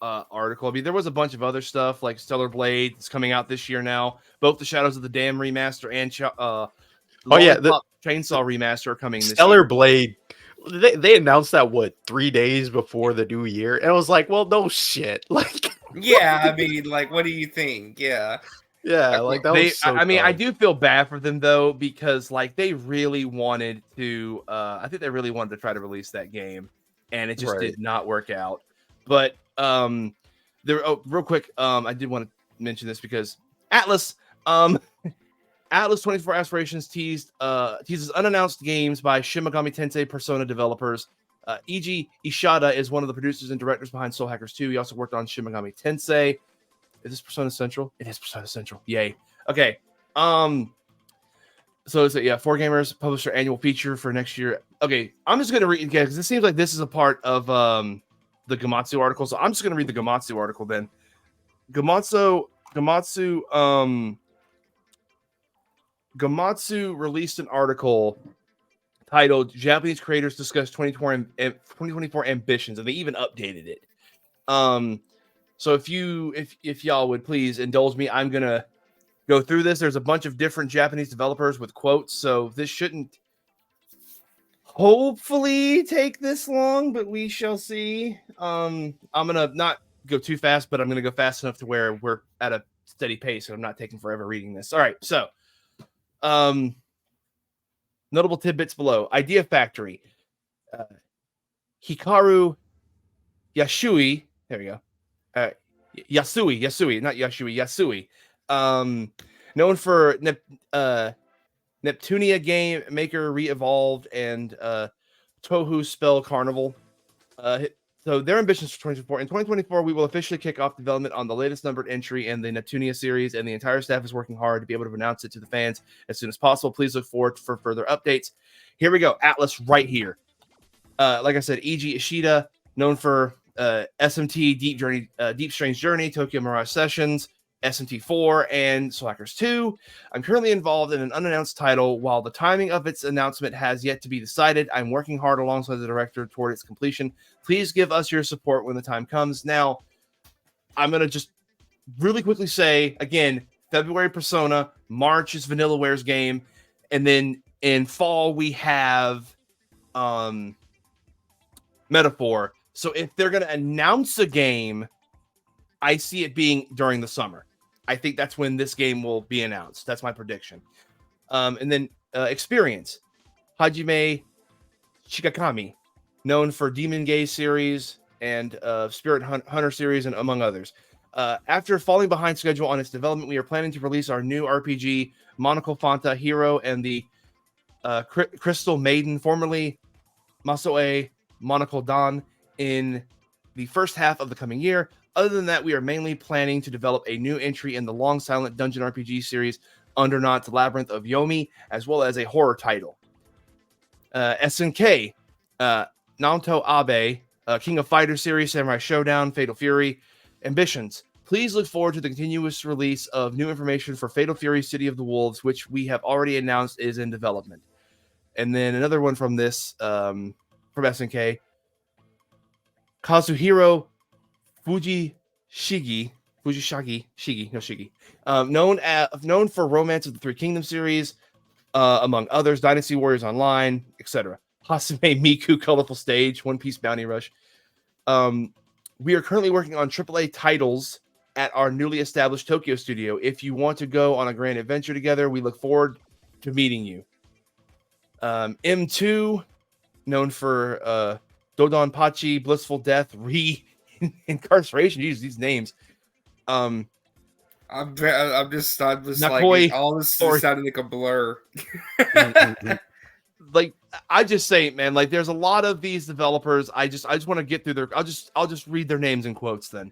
article. I mean, there was a bunch of other stuff like Stellar Blade is coming out this year now. Both the Shadows of the Dam remaster and the Chainsaw remaster are coming this year. Stellar Blade. They announced that 3 days before the new year, and I was like, well, no shit. Yeah, I mean, what do you think? Yeah, that was so I mean, I do feel bad for them though, because they really wanted to. I think they really wanted to try to release that game, and it just did not work out. But real quick, I did want to mention this because Atlas, Atlas 24 Aspirations teases unannounced games by Shin Megami Tensei Persona developers. Eiji Ishida is one of the producers and directors behind Soul Hackers 2. He also worked on Shin Megami Tensei. Is this Persona Central? It is Persona Central. Yay. Okay. So it's 4Gamers published their annual feature for next year. Okay, I'm just going to read again because it seems like this is a part of the Gamatsu article. So I'm just going to read the Gamatsu article then. Gamatsu released an article titled "Japanese Creators Discuss 2024 Ambitions," and they even updated it. So if y'all would please indulge me, I'm gonna go through this. There's a bunch of different Japanese developers with quotes, so this shouldn't hopefully take this long, but we shall see. I'm gonna not go too fast, but I'm gonna go fast enough to where we're at a steady pace, and I'm not taking forever reading this. All right, so notable tidbits below. Idea Factory. Hikaru Yasui. There we go. Yasui, not Yasui. Known for Neptunia Game Maker Re-Evolved and Tohu Spell Carnival. So their ambitions for 2024. In 2024, we will officially kick off development on the latest numbered entry in the Neptunia series, and the entire staff is working hard to be able to announce it to the fans as soon as possible. Please look forward for further updates. Here we go. Atlas right here. Like I said, E.G. Ishida, known for SMT Deep Strange Journey, Tokyo Mirage Sessions, SMT4, and Slackers 2. I'm currently involved in an unannounced title. While the timing of its announcement has yet to be decided, I'm working hard alongside the director toward its completion. Please give us your support when the time comes. Now, I'm going to just really quickly say, again, February Persona, March is VanillaWare's game, and then in fall we have Metaphor. So if they're going to announce a game, I see it being during the summer. I think that's when this game will be announced. That's my prediction. And then Experience. Hajime Shikakami, known for Demon Gaze series and Spirit Hunter series, and among others. After falling behind schedule on its development, we are planning to release our new RPG, Monocle Fanta Hero and the Crystal Maiden, formerly Masoe Monocle Dan, in the first half of the coming year. Other than that, we are mainly planning to develop a new entry in the long silent dungeon RPG series, Undernaut's Labyrinth of Yomi, as well as a horror title. SNK, Naoto Abe, King of Fighters series, Samurai Showdown, Fatal Fury, Ambitions. Please look forward to the continuous release of new information for Fatal Fury City of the Wolves, which we have already announced is in development. And then another one from this, from SNK, Kazuhiro Fujishigi, known for Romance of the Three Kingdoms series, among others, Dynasty Warriors Online, etc. Hasume Miku Colorful Stage, One Piece Bounty Rush. We are currently working on AAA titles at our newly established Tokyo studio. If you want to go on a grand adventure together, we look forward to meeting you. M2, known for Dodonpachi, Blissful Death, Incarceration. Use these names. I'm just Nakoi, like all this is sounding like a blur. Like I just say, man, like there's a lot of these developers. I just want to get through their. I'll just read their names in quotes then.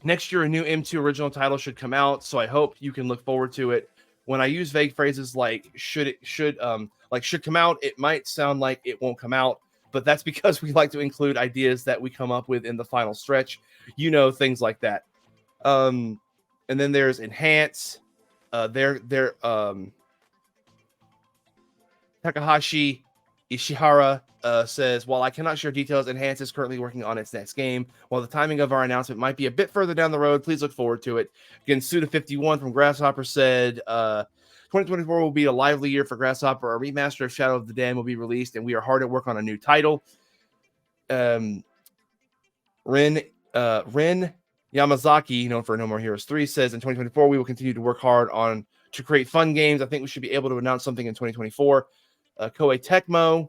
Next year a new M2 original title should come out, so I hope you can look forward to it. When I use vague phrases like should come out, it might sound like it won't come out, but that's because we like to include ideas that we come up with in the final stretch, things like that. And then there's Enhance. Takahashi Ishihara says, while I cannot share details, Enhance is currently working on its next game. While the timing of our announcement might be a bit further down the road, please look forward to it. Again, Suda51 from Grasshopper said, 2024 will be a lively year for Grasshopper. A remaster of Shadow of the Dam will be released, and we are hard at work on a new title. Ren Yamazaki, known for No More Heroes 3, says in 2024 we will continue to work hard to create fun games. I think we should be able to announce something in 2024. Koei Tecmo,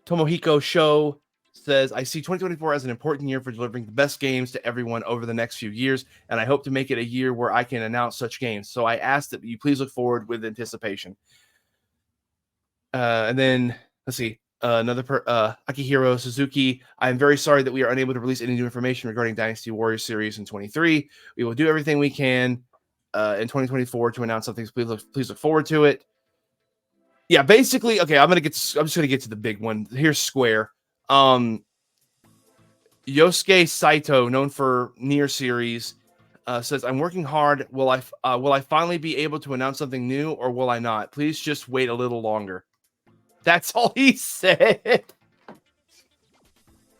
Tomohiko Sho says, I see 2024 as an important year for delivering the best games to everyone over the next few years, and I hope to make it a year where I can announce such games. So I ask that you please look forward with anticipation. And then, let's see, Akihiro Suzuki, I'm very sorry that we are unable to release any new information regarding Dynasty Warriors series in 23. We will do everything we can in 2024 to announce something. So please look forward to it. Yeah, basically, okay, I'm just gonna get to the big one. Here's Square. Yosuke Saito, known for Nier series, says, "I'm working hard. Will I finally be able to announce something new, or will I not? Please just wait a little longer." That's all he said.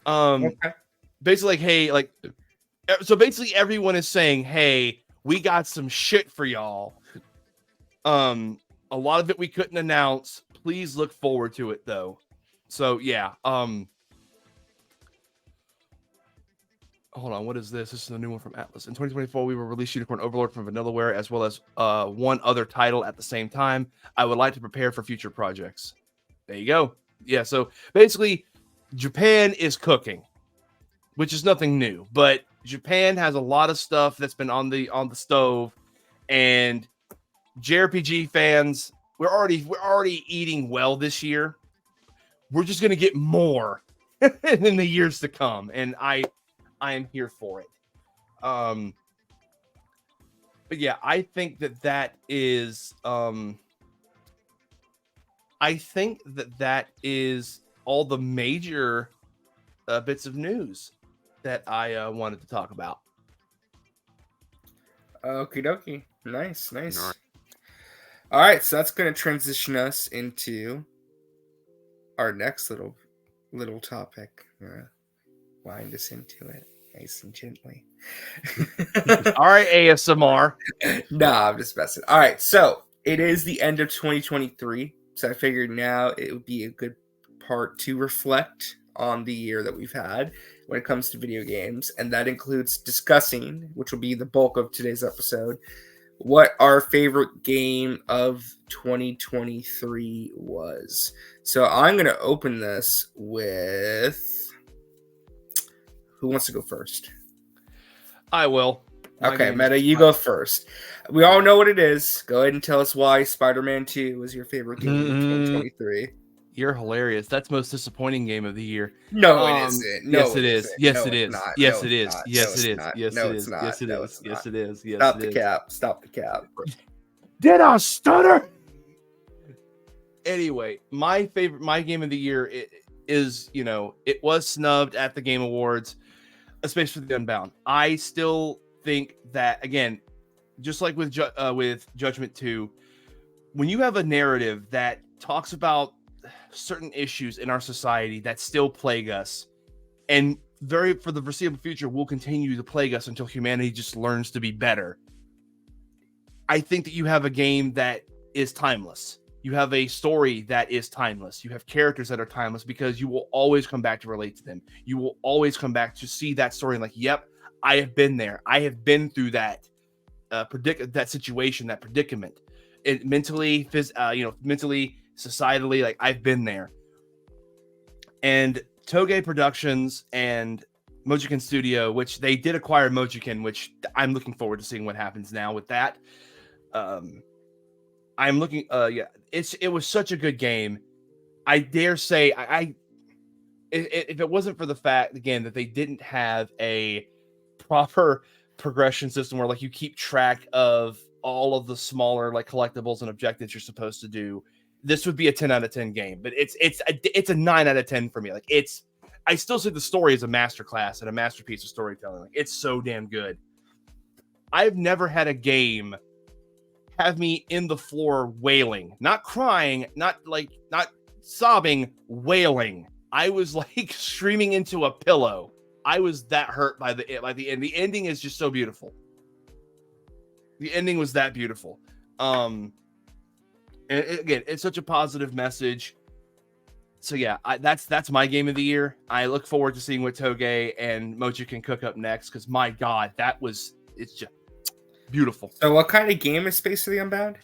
Okay. Basically, like, hey, like, so basically everyone is saying, hey, we got some shit for y'all. A lot of it we couldn't announce. Please look forward to it though. So yeah. Hold on, what is this? This is a new one from Atlas. In 2024, we will release Unicorn Overlord from Vanillaware as well as one other title at the same time. I would like to prepare for future projects. There you go. Yeah, so basically, Japan is cooking, which is nothing new, but Japan has a lot of stuff that's been on the stove, and JRPG fans, we're already eating well this year. We're just gonna get more in the years to come, and I am here for it. But yeah, I think that is all the major bits of news that I wanted to talk about. Okie dokie. Nice. All right. All right, so that's going to transition us into our next little topic. Wind us into it nice and gently. All right, ASMR. Nah, I'm just messing. All right, so it is the end of 2023, so I figured now it would be a good part to reflect on the year that we've had when it comes to video games, and that includes discussing, which will be the bulk of today's episode, what our favorite game of 2023 was. So I'm going to open this with... Who wants to go first? I will. Okay, Meta, you go first. We all know what it is. Go ahead and tell us why Spider-Man 2 was your favorite game of 2023. You're hilarious. That's most disappointing game of the year. No, it isn't. No, yes, it is. isn't. Yes, No, it it's is. not. Yes, No, it is. it's not. Yes, No, it it's is. not. Yes, No, it it's is. not. Yes, it No, is. it's Yes, not. it is. Yes, Stop it the is. cap. Stop the cap. Did I stutter? Anyway, my game of the year is, it was snubbed at the Game Awards, especially for the Unbound. I still think that, again, just like with Judgment 2, when you have a narrative that talks about certain issues in our society that still plague us, and for the foreseeable future will continue to plague us until humanity just learns to be better, I think that you have a game that is timeless. You have a story that is timeless. You have characters that are timeless because you will always come back to relate to them. You will always come back to see that story and like, yep, I have been there. I have been through that that situation, that predicament. It mentally, mentally, societally, like I've been there. And Toge Productions and Mojiken Studio, which they did acquire Mojiken, which I'm looking forward to seeing what happens now with that. I'm looking. It was such a good game. I dare say, if it wasn't for the fact again that they didn't have a proper progression system where like you keep track of all of the smaller like collectibles and objectives you're supposed to do, this would be a 10 out of 10 game. But it's a 9 out of 10 for me. Like I still see the story as a masterclass and a masterpiece of storytelling. Like it's so damn good. I've never had a game have me in the floor wailing, not crying, not sobbing, wailing. I was like screaming into a pillow. I was that hurt by the end. The ending is just so beautiful. The ending was that beautiful. And again, it's such a positive message. So yeah, that's my game of the year. I look forward to seeing what Toge and Mochi can cook up next because my God, it's just beautiful. So what kind of game is Space of the Unbound?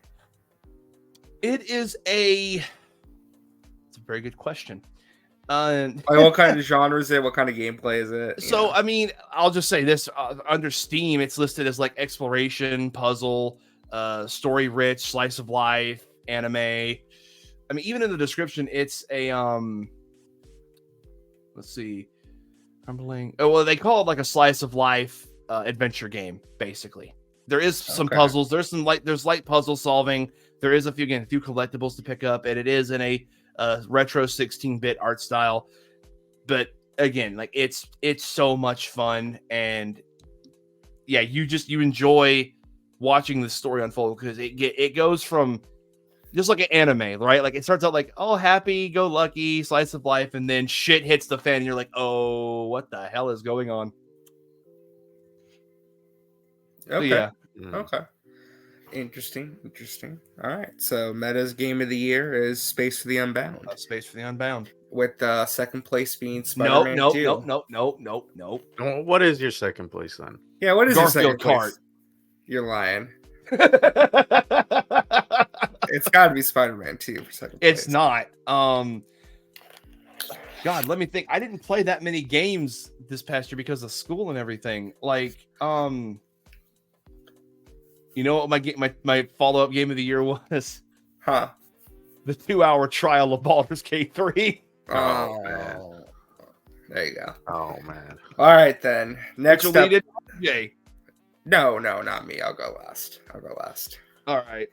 It's a very good question. What kind of genre is it? What kind of gameplay is it? So, I mean, I'll just say this. Under Steam, it's listed as like exploration, puzzle, story rich, slice of life, anime. I mean, even in the description, it's a let's see, crumbling. Oh well, they call it like a slice of life adventure game. Basically, there is some puzzles. There's light puzzle solving. There is a few collectibles to pick up, and it is in a retro 16-bit art style. But again, like it's so much fun, and yeah, you enjoy watching the story unfold because it goes from just like an anime, right? Like it starts out like, oh, happy go lucky slice of life, and then shit hits the fan, and you're like, oh, what the hell is going on? Okay. So, yeah. Okay. Interesting. All right. So Meta's game of the year is Space for the Unbound. Space for the Unbound. With second place being Spider-Man 2. Nope. Well, what is your second place then? Yeah, what is your second Garfield Kart. place? You're lying. It's got to be Spider-Man 2 for second place. It's not. God, let me think. I didn't play that many games this past year because of school and everything. Like, you know what my follow-up game of the year was? Huh? The 2-hour trial of Baldur's Gate 3. Oh, man. There you go. Oh man. All right then. Next up. Jay. No, not me. I'll go last. All right.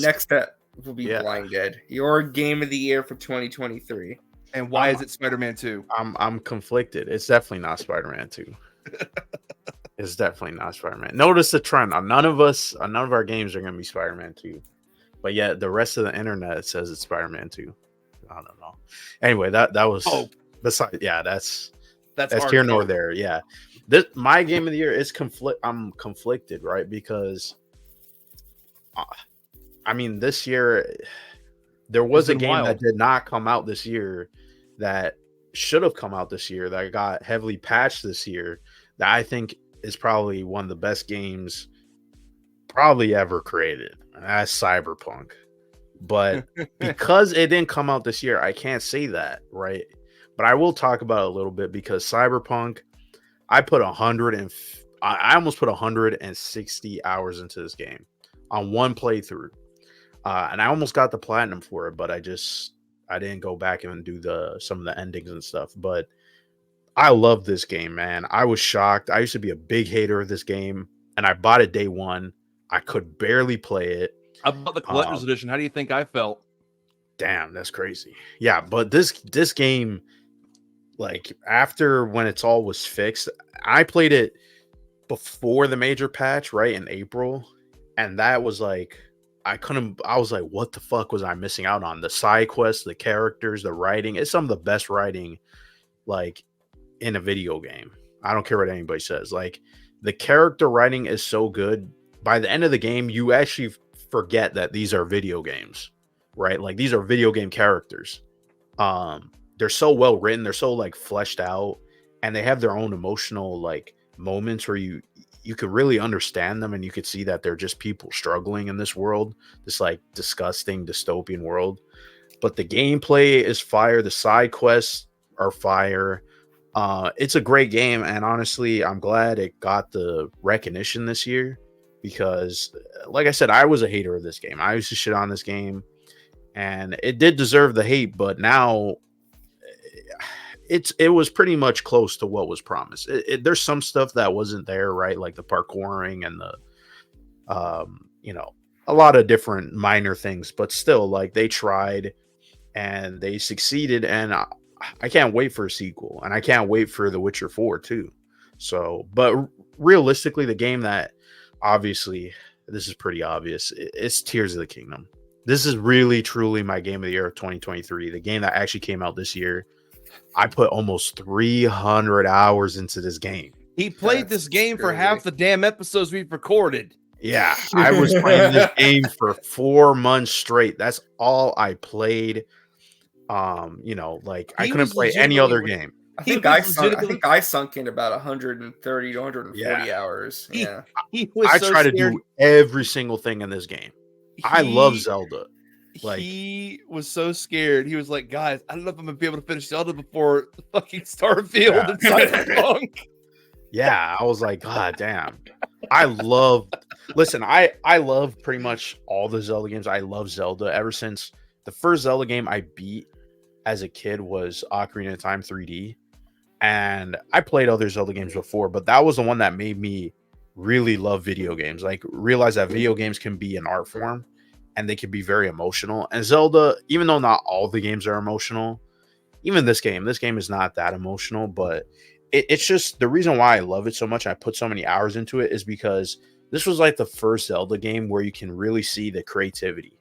Next up will be Blinded. Your game of the year for 2023. And why is it Spider-Man 2? I'm conflicted. It's definitely not Spider-Man 2. It's definitely not Spider-Man. Notice the trend. None of our games are gonna be Spider-Man 2. But yet the rest of the internet says it's Spider-Man 2. I don't know. Anyway, that was besides. Yeah, that's here nor there. Yeah, my game of the year is I'm conflicted, right? Because I mean, this year there was a game that did not come out this year that should have come out this year that got heavily patched this year that I think is probably one of the best games probably ever created. And that's Cyberpunk. But because it didn't come out this year, I can't say that, right? But I will talk about it a little bit because Cyberpunk, I almost put 160 hours into this game on one playthrough, and I almost got the platinum for it, but I didn't go back and do some of the endings and stuff. But I love this game, man. I was shocked. I used to be a big hater of this game, and I bought it day one. I could barely play it. I bought the collector's edition. How do you think I felt? Damn, that's crazy. Yeah, but this game, like after when it's all was fixed, I played it before the major patch, right, in April, and that was like I was like, what the fuck was I missing out on? The side quests, the characters, the writing. It's some of the best writing like in a video game. I don't care what anybody says. Like the character writing is so good. By the end of the game, you actually forget that these are video games, right? Like these are video game characters. They're so well written, they're so like fleshed out, and they have their own emotional like moments where you could really understand them, and you could see that they're just people struggling in this world, this like disgusting dystopian world. But the gameplay is fire, the side quests are fire. It's a great game, and honestly, I'm glad it got the recognition this year. Because, like I said, I was a hater of this game. I used to shit on this game, and it did deserve the hate. But now, it was pretty much close to what was promised. There's some stuff that wasn't there, right? Like the parkouring and the, a lot of different minor things. But still, like they tried, and they succeeded. And I can't wait for a sequel, and I can't wait for The Witcher 4 too. So, but realistically, the game that obviously, this is pretty obvious. It's Tears of the Kingdom. This is really, truly my game of the year of 2023. The game that actually came out this year. I put almost 300 hours into this game. He played this game for half the damn episodes we've recorded. Yeah, I was playing this game for 4 months straight. That's all I played. Like I couldn't play any other game. I think I sunk in about 130 to 140 hours. Yeah. I try to do every single thing in this game. I love Zelda. Like he was so scared. He was like, guys, I don't know if I'm gonna be able to finish Zelda before fucking Starfield and Cyberpunk. Yeah, I was like, God damn. I love pretty much all the Zelda games. I love Zelda ever since the first Zelda game I beat as a kid was Ocarina of Time 3D. And I played other Zelda games before, but that was the one that made me really love video games. Like realize that video games can be an art form and they can be very emotional. And Zelda, even though not all the games are emotional, even this game is not that emotional, but it's just the reason why I love it so much. I put so many hours into it is because this was like the first Zelda game where you can really see the creativity,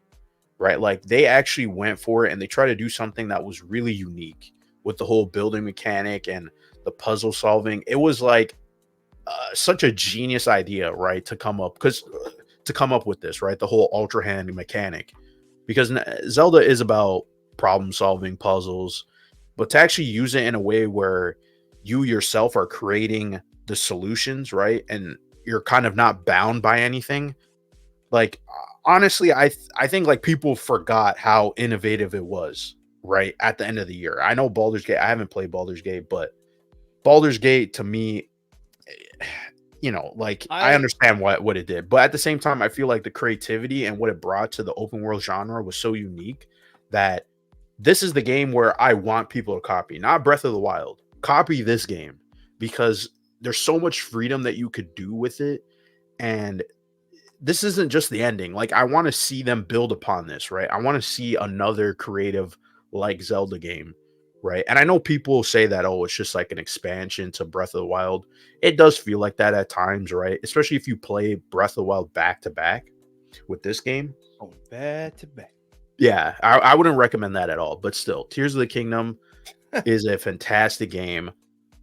right? Like they actually went for it and they tried to do something that was really unique with the whole building mechanic and the puzzle solving. It was like such a genius idea, right? To come up with this, right? The whole ultra hand mechanic, because Zelda is about problem solving puzzles, but to actually use it in a way where you yourself are creating the solutions, right? And you're kind of not bound by anything. Like honestly, I think like people forgot how innovative it was, right? At the end of the year. I know Baldur's Gate, I haven't played Baldur's Gate, but Baldur's Gate to me, like I understand what it did, but at the same time, I feel like the creativity and what it brought to the open world genre was so unique that this is the game where I want people to copy, not Breath of the Wild. Copy this game because there's so much freedom that you could do with it. And this isn't just the ending. Like, I want to see them build upon this, right? I want to see another creative like Zelda game, right? And I know people say that, oh, it's just like an expansion to Breath of the Wild. It does feel like that at times, right? Especially if you play Breath of the Wild back to back with this game. Oh, back to back. Yeah, I wouldn't recommend that at all. But still, Tears of the Kingdom is a fantastic game.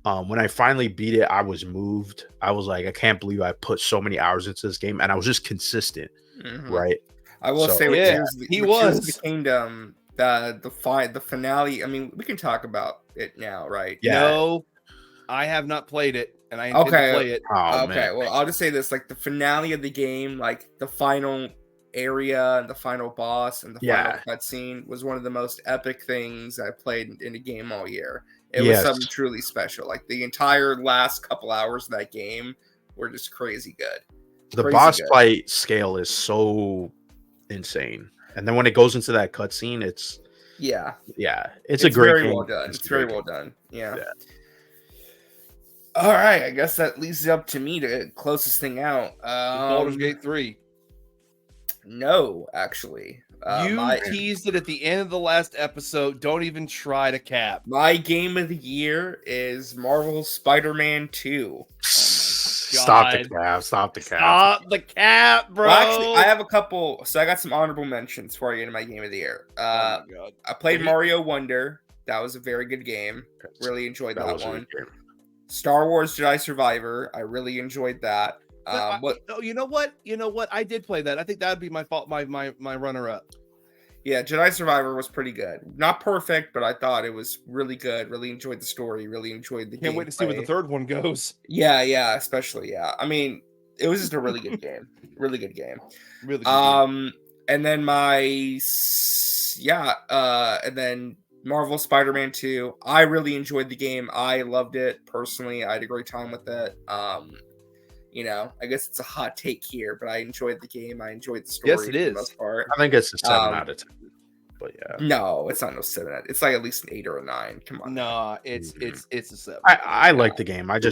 When I finally beat it, I was moved. I was like, I can't believe I put so many hours into this game, and I was just consistent, right? I will say, yeah, Tears of the Kingdom, the finale. I mean, we can talk about it now, right? Yeah. No, I have not played it, and I intend to play it. Oh, okay, man. Well, I'll just say this: like the finale of the game, like the final area and the final boss and the final cutscene was one of the most epic things I played in a game all year. It was something truly special. Like the entire last couple hours of that game were just crazy good. The boss fight scale is so insane, and then when it goes into that cutscene, it's it's a great very game. Well done. It's very well done. Yeah. All right, I guess that leaves it up to me to close this thing out. Baldur's Gate 3. No, actually. You teased it at the end of the last episode. Don't even try to cap. My game of the year is Marvel's Spider-Man 2. Stop the cap. Stop the cap, bro. Well, actually, I have a couple. So I got some honorable mentions for you in my game of the year. Oh my God. I played Mario Wonder. That was a very good game. Really enjoyed that one. Star Wars Jedi Survivor. I really enjoyed that. You know what? I did play that. I think that would be my fault. My runner-up. Yeah, Jedi Survivor was pretty good. Not perfect, but I thought it was really good. Really enjoyed the story. Really enjoyed the game. Can't wait to see where the third one goes. Yeah, especially. Yeah, I mean, it was just a really good game. Really good game. Really good game. And then and then Marvel Spider-Man 2. I really enjoyed the game. I loved it personally. I had a great time with it. I guess it's a hot take here, but I enjoyed the game. I enjoyed the story. Yes, it is. For the most part. I think it's a 7 out of 10. But yeah, no, it's not no 7. It's like at least an 8 or a 9. Come on. No, it's a 7. I like the game. It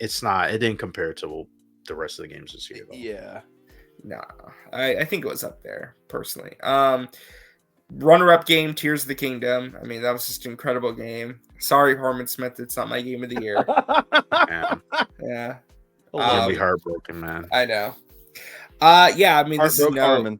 didn't compare to the rest of the games this year, though. Yeah. No, I think it was up there personally. Runner-up game, Tears of the Kingdom. I mean, that was just an incredible game. Sorry, Harmon Smith, it's not my game of the year. Yeah. I'll be heartbroken, man. I know. I mean, Harmon.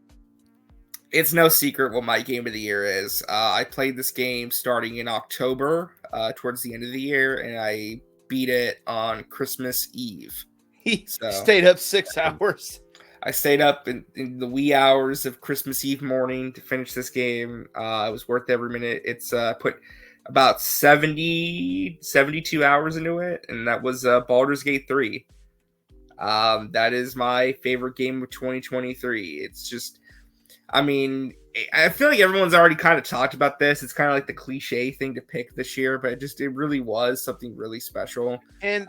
It's no secret what my game of the year is. I played this game starting in October, towards the end of the year, and I beat it on Christmas Eve. He stayed up 6 hours. I stayed up in the wee hours of Christmas Eve morning to finish this game. It was worth every minute. It's put about 72 hours into it, and that was Baldur's Gate 3. That is my favorite game of 2023. It's just, I mean, I feel like everyone's already kind of talked about this. It's kind of like the cliche thing to pick this year, but it really was something really special. And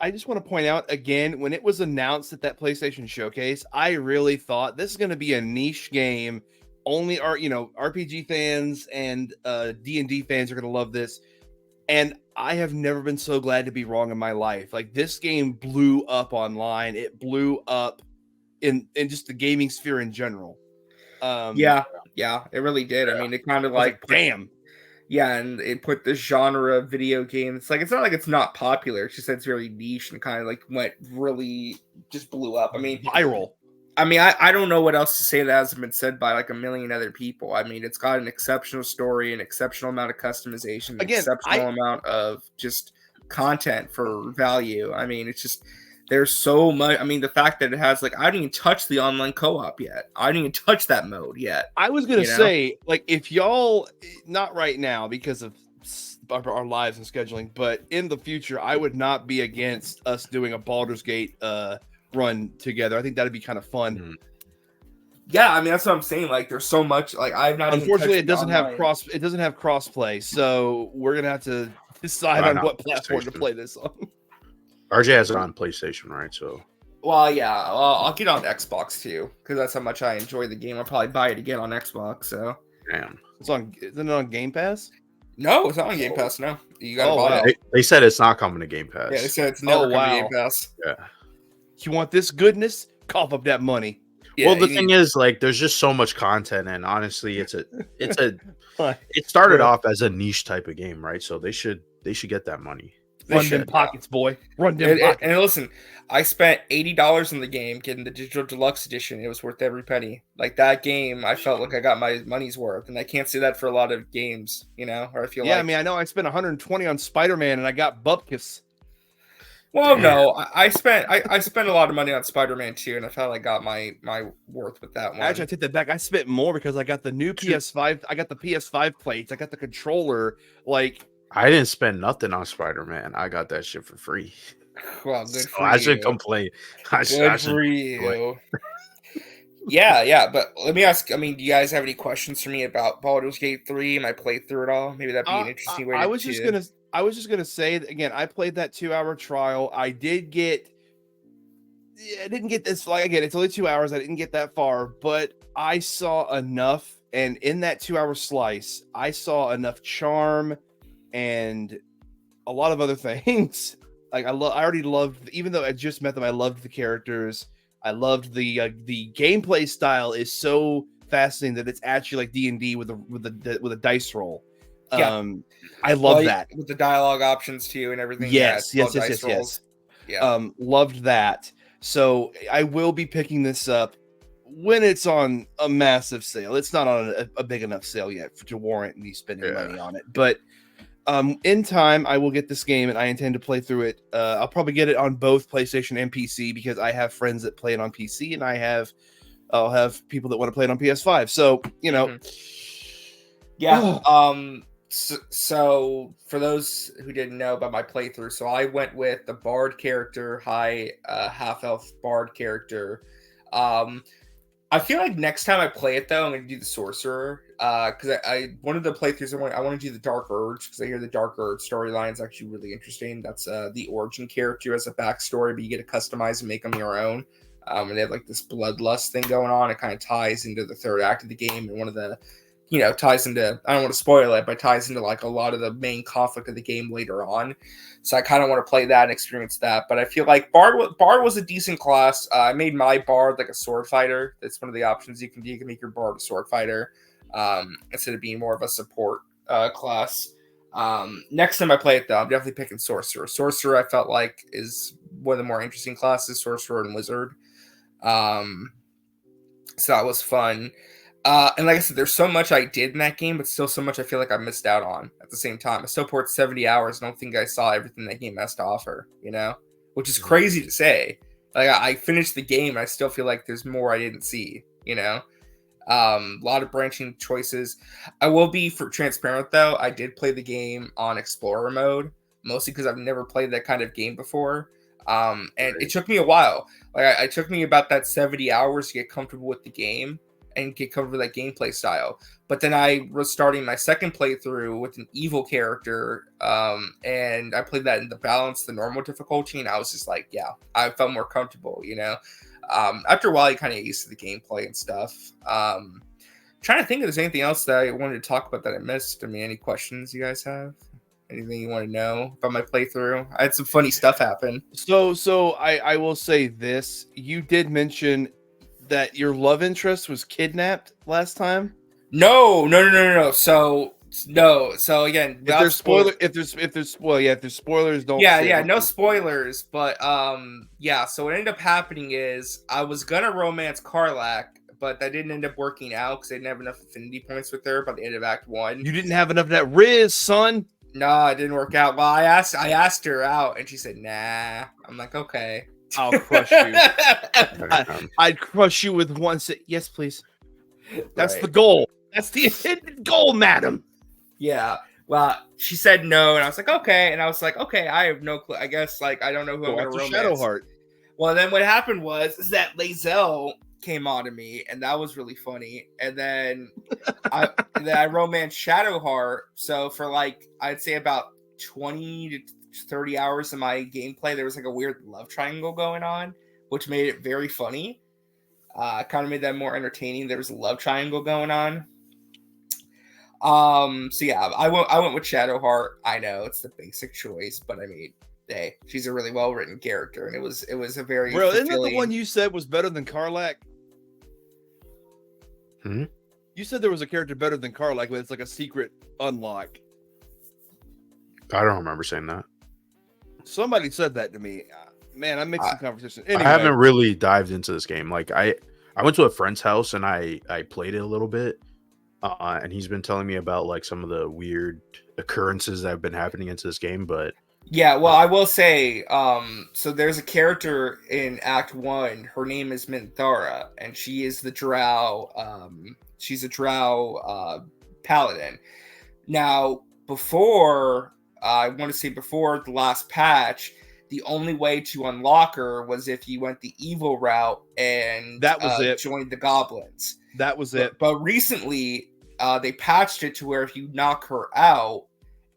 I just want to point out again, when it was announced at that PlayStation Showcase, I really thought this is going to be a niche game. Only RPG fans and D&D fans are going to love this. And I have never been so glad to be wrong in my life. Like, this game blew up online. It blew up in just the gaming sphere in general. Yeah, it really did. I mean, it kind of like damn. Yeah, and it put the genre of video game. It's not like it's not popular. It's just that it's very niche and kind of like went really just blew up. Viral. I don't know what else to say that hasn't been said by like a million other people. I mean, it's got an exceptional story, an exceptional amount of customization, an exceptional amount of just content for value. I mean, it's just there's so much. I mean, the fact that it has like I didn't even touch the online co-op yet. I didn't even touch that mode yet. I was gonna say, like, if y'all not right now because of our lives and scheduling, but in the future, I would not be against us doing a Baldur's Gate run together. I think that'd be kind of fun. Mhm. Yeah, I mean that's what I'm saying. Like, there's so much. Like, I've not. Unfortunately, it doesn't have cross play, so we're gonna have to decide on what platform to play this on. RJ has it on PlayStation, right? So. Well, yeah, I'll get on Xbox too because that's how much I enjoy the game. I'll probably buy it again on Xbox. So. Damn. Isn't it on Game Pass? No, it's not on Game Pass. No, you gotta buy it. They said it's not coming to Game Pass. Yeah, they said it's never coming to Game Pass. Yeah. You want this goodness? Cough up that money. Yeah, well, the thing is, like, there's just so much content, and honestly, it started off as a niche type of game, right? So they should get that money. Run them pockets, boy. Run them pockets. And listen, I spent $80 on the game, getting the digital deluxe edition. It was worth every penny. Like, that game, I felt like I got my money's worth, and I can't say that for a lot of games, you know. Or I feel I mean, I know I spent 120 on Spider-Man, and I got Bupkis. Well, no, I spent a lot of money on Spider-Man 2, and I felt like I got my worth with that one. Actually, I take that back. I spent more because I got the new PS5. I got the PS5 plates. I got the controller. Like, I didn't spend nothing on Spider-Man. I got that shit for free. Well, good for you. I should complain. Good for you. Yeah, but let me ask. I mean, do you guys have any questions for me about Baldur's Gate 3? My playthrough at all? Maybe that'd be an interesting way. I was just gonna say that, again. I played that 2-hour trial. I didn't get this. Like, again, it's only 2 hours. I didn't get that far, but I saw enough. And in that 2-hour slice, I saw enough charm and a lot of other things. Like, I already loved, even though I just met them, I loved the characters. I loved the gameplay style is so fascinating that it's actually like D&D with a dice roll. Yeah. I love that with the dialogue options too and everything. Yes. Yeah. Loved that. So I will be picking this up when it's on a massive sale. It's not on a big enough sale yet to warrant me spending money on it, but in time I will get this game, and I intend to play through it. I'll probably get it on both PlayStation and PC because I have friends that play it on PC, and I'll have people that want to play it on PS5. So, you know, So for those who didn't know about my playthrough, so I went with the Bard character, high half elf Bard character. I feel like next time I play it though, I'm gonna do the sorcerer. Because I one of the playthroughs I want to do the Dark Urge, because I hear the Dark Urge storyline is actually really interesting. That's the origin character as a backstory, but you get to customize and make them your own. And they have like this bloodlust thing going on. It kind of ties into the third act of the game, and one of the ties into, I don't want to spoil it, but ties into like a lot of the main conflict of the game later on. So I kind of want to play that and experience that. But I feel like Bard was a decent class. I made my Bard like a sword fighter. That's one of the options you can do. You can make your Bard a sword fighter instead of being more of a support class. Next time I play it though, I'm definitely picking Sorcerer. Sorcerer I felt like is one of the more interesting classes, Sorcerer and Wizard. So that was fun. And like I said, there's so much I did in that game, but still so much I feel like I missed out on at the same time. I still poured 70 hours. I don't think I saw everything that game has to offer, which is crazy to say. Like, I finished the game, and I still feel like there's more I didn't see, A lot of branching choices. I will be transparent, though. I did play the game on Explorer mode, mostly because I've never played that kind of game before. And it took me a while. Like, it took me about that 70 hours to get comfortable with the game and get comfortable with that gameplay style. But then I was starting my second playthrough with an evil character, and I played that in the balance, the normal difficulty, and I was just like, yeah, I felt more comfortable, After a while, you kind of get used to the gameplay and stuff. Trying to think if there's anything else that I wanted to talk about that I missed. I mean, any questions you guys have? Anything you want to know about my playthrough? I had some funny stuff happen. So I will say this. You did mention that your love interest was kidnapped last time? No. So No, so again, If there's spoilers, don't. No spoilers. But yeah. So what ended up happening is I was gonna romance Karlak, but that didn't end up working out because I didn't have enough affinity points with her by the end of Act 1. You didn't have enough of that Riz, son. No, it didn't work out. Well, I asked her out, and she said, "Nah." I'm like, "Okay." I'll crush you. I'd crush you with one. Yes, please. That's the goal. That's the intended goal, madam. Yeah. Well, she said no, and I was like, okay. And I was like, okay, I have no clue. I guess, like, I don't know who I'm going to romance. Shadowheart. Well, then what happened was that Lae'zel came on to me, and that was really funny. And then I romanced Shadowheart. So for, like, I'd say about 20 to 30 hours of my gameplay, there was, like, a weird love triangle going on, which made it very funny. Kind of made that more entertaining. There was a love triangle going on. So yeah, I went with Shadowheart. I know it's the basic choice, but I mean, hey, she's a really well written character, and it was a very Bro, isn't that the one you said was better than Karlak? You said there was a character better than Karlak, but it's like a secret unlock. I don't remember saying that. Somebody said that to me. Man, I mixed some conversation. Anyway. I haven't really dived into this game. Like I went to a friend's house and I played it a little bit. And he's been telling me about like some of the weird occurrences that have been happening into this game, but yeah, well, I will say, so there's a character in Act 1. Her name is Minthara, and she is the Drow. She's a Drow paladin. Now, before the last patch, the only way to unlock her was if you went the evil route and that was it. Joined the goblins. That was it. But recently, they patched it to where if you knock her out,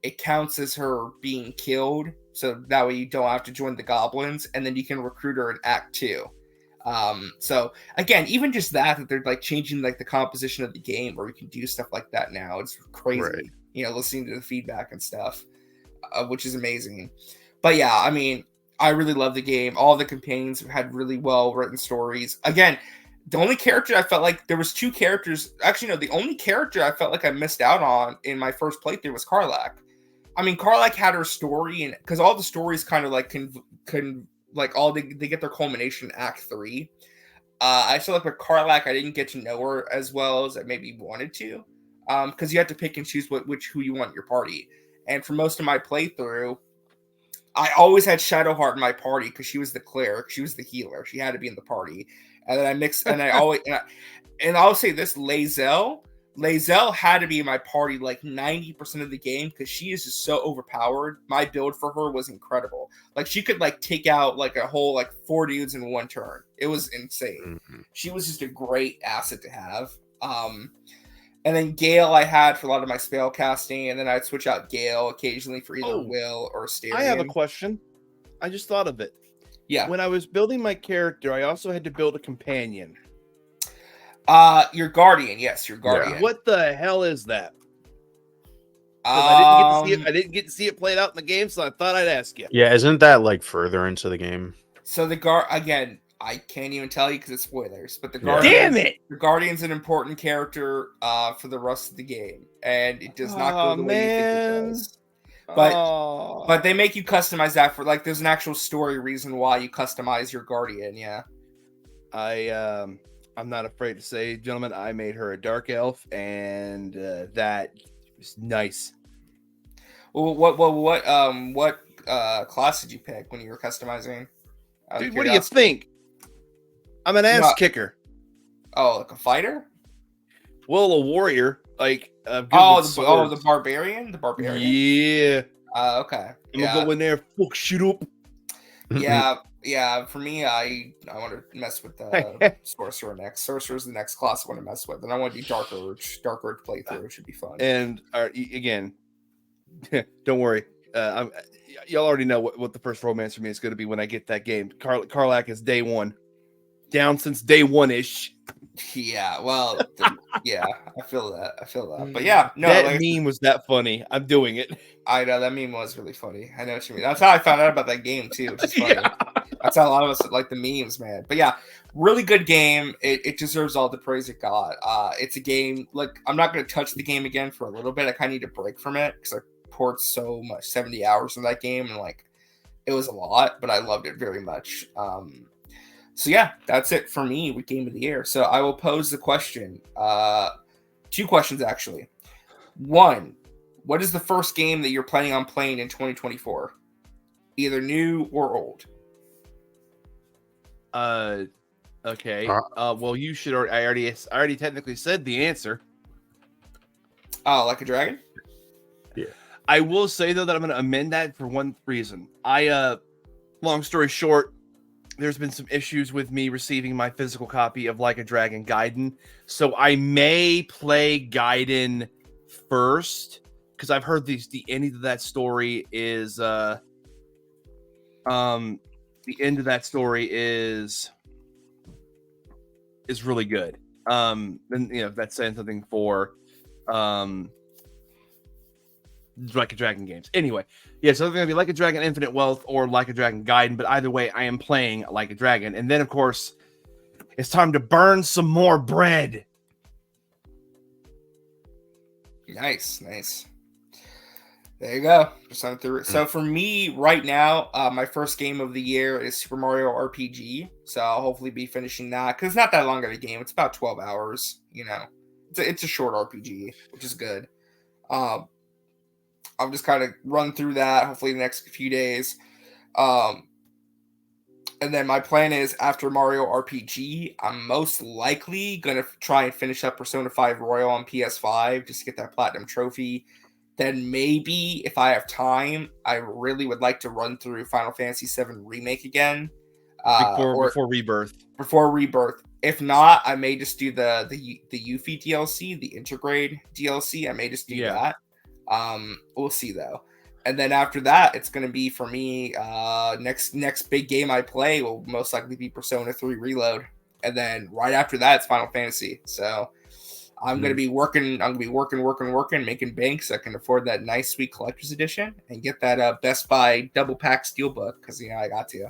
it counts as her being killed. So that way you don't have to join the goblins, and then you can recruit her in Act 2. So again, even just that they're like changing like the composition of the game where you can do stuff like that now. It's crazy, right. You know, listening to the feedback and stuff, which is amazing. But yeah, I mean, I really love the game. All the companions had really well written stories. Again, the only character I felt like there was two characters. Actually, no, the only character I felt like I missed out on in my first playthrough was Karlak. I mean, Karlak had her story, and because all the stories kind of like they get their culmination in Act 3. I feel like with Karlak, I didn't get to know her as well as I maybe wanted to, because you have to pick and choose who you want in your party. And for most of my playthrough, I always had Shadowheart in my party because she was the cleric, she was the healer, she had to be in the party. And then I mixed, and I always, and I'll say this: Lae'zel had to be in my party like 90% of the game because she is just so overpowered. My build for her was incredible. Like she could like take out like a whole like 4 dudes in one turn. It was insane. Mm-hmm. She was just a great asset to have. And then Gale I had for a lot of my spell casting, and then I'd switch out Gale occasionally for either Will or Styrian. I have a question. I just thought of it. Yeah. When I was building my character, I also had to build a companion. Your guardian, yes, your guardian. Yeah. What the hell is that? I didn't get to see it played out in the game, so I thought I'd ask you. Yeah, isn't that like further into the game? So again, I can't even tell you because it's spoilers. But the Guardian's an important character for the rest of the game, and it does not go the way you think it does. But they make you customize that for like there's an actual story reason why you customize your Guardian. Yeah, I'm not afraid to say, gentlemen, I made her a dark elf, and that was nice. Well, what class did you pick when you were customizing? Dude, what do you think? I'm an ass kicker. Oh, like a fighter? Well, a warrior. Like the barbarian? The barbarian. Yeah. Okay. I'm gonna go in there, fuck shit up. Yeah. For me, I want to mess with sorcerer next. Sorcerer's the next class I want to mess with, and I want to do Dark Urge. Dark Urge playthrough should be fun. And again, don't worry. Y'all already know what the first romance for me is going to be when I get that game. Karlak is day one. Down since day one-ish. Yeah, well, Yeah, I feel that. But yeah, no, that like, meme was that funny. I'm doing it. I know that meme was really funny. I know what you mean. That's how I found out about that game too, which is funny. Yeah. That's how a lot of us like the memes, man. But yeah, really good game. It deserves all the praise it got. It's a game, like, I'm not going to touch the game again for a little bit. I kind of need a break from it because I poured so much, 70 hours in that game, and like, it was a lot, but I loved it very much. So yeah, that's it for me with Game of the Year. So I will pose the question. Two questions actually. One, what is the first game that you're planning on playing in 2024? Either new or old. Okay. Well, you should. I already technically said the answer. Oh, Like a Dragon? Yeah. I will say though that I'm going to amend that for one reason. Long story short, there's been some issues with me receiving my physical copy of Like a Dragon Gaiden, so I may play Gaiden first because I've heard the ending of that story is the end of that story is really good. And that's saying something for Like a Dragon games. Anyway, yeah, so it's going to be Like a Dragon Infinite Wealth or Like a Dragon Gaiden, but either way, I am playing Like a Dragon. And then, of course, it's time to burn some more bread. Nice. There you go. Just went through it. So for me right now, my first game of the year is Super Mario RPG. So I'll hopefully be finishing that because it's not that long of a game. It's about 12 hours. It's a short RPG, which is good. I'll just kind of run through that hopefully the next few days. And then my plan is after Mario RPG, I'm most likely going to try and finish up Persona 5 Royal on PS5 just to get that Platinum Trophy. Then maybe if I have time, I really would like to run through Final Fantasy VII Remake again. Before Rebirth. Before Rebirth. If not, I may just do the Yuffie DLC, the Intergrade DLC. I may just do that. We'll see though. And then after that, it's going to be for me, next big game I play will most likely be Persona 3 Reload. And then right after that, it's Final Fantasy. So I'm going to be working, making banks. I can afford that nice, sweet collector's edition and get that Best Buy double pack steelbook because, I got to.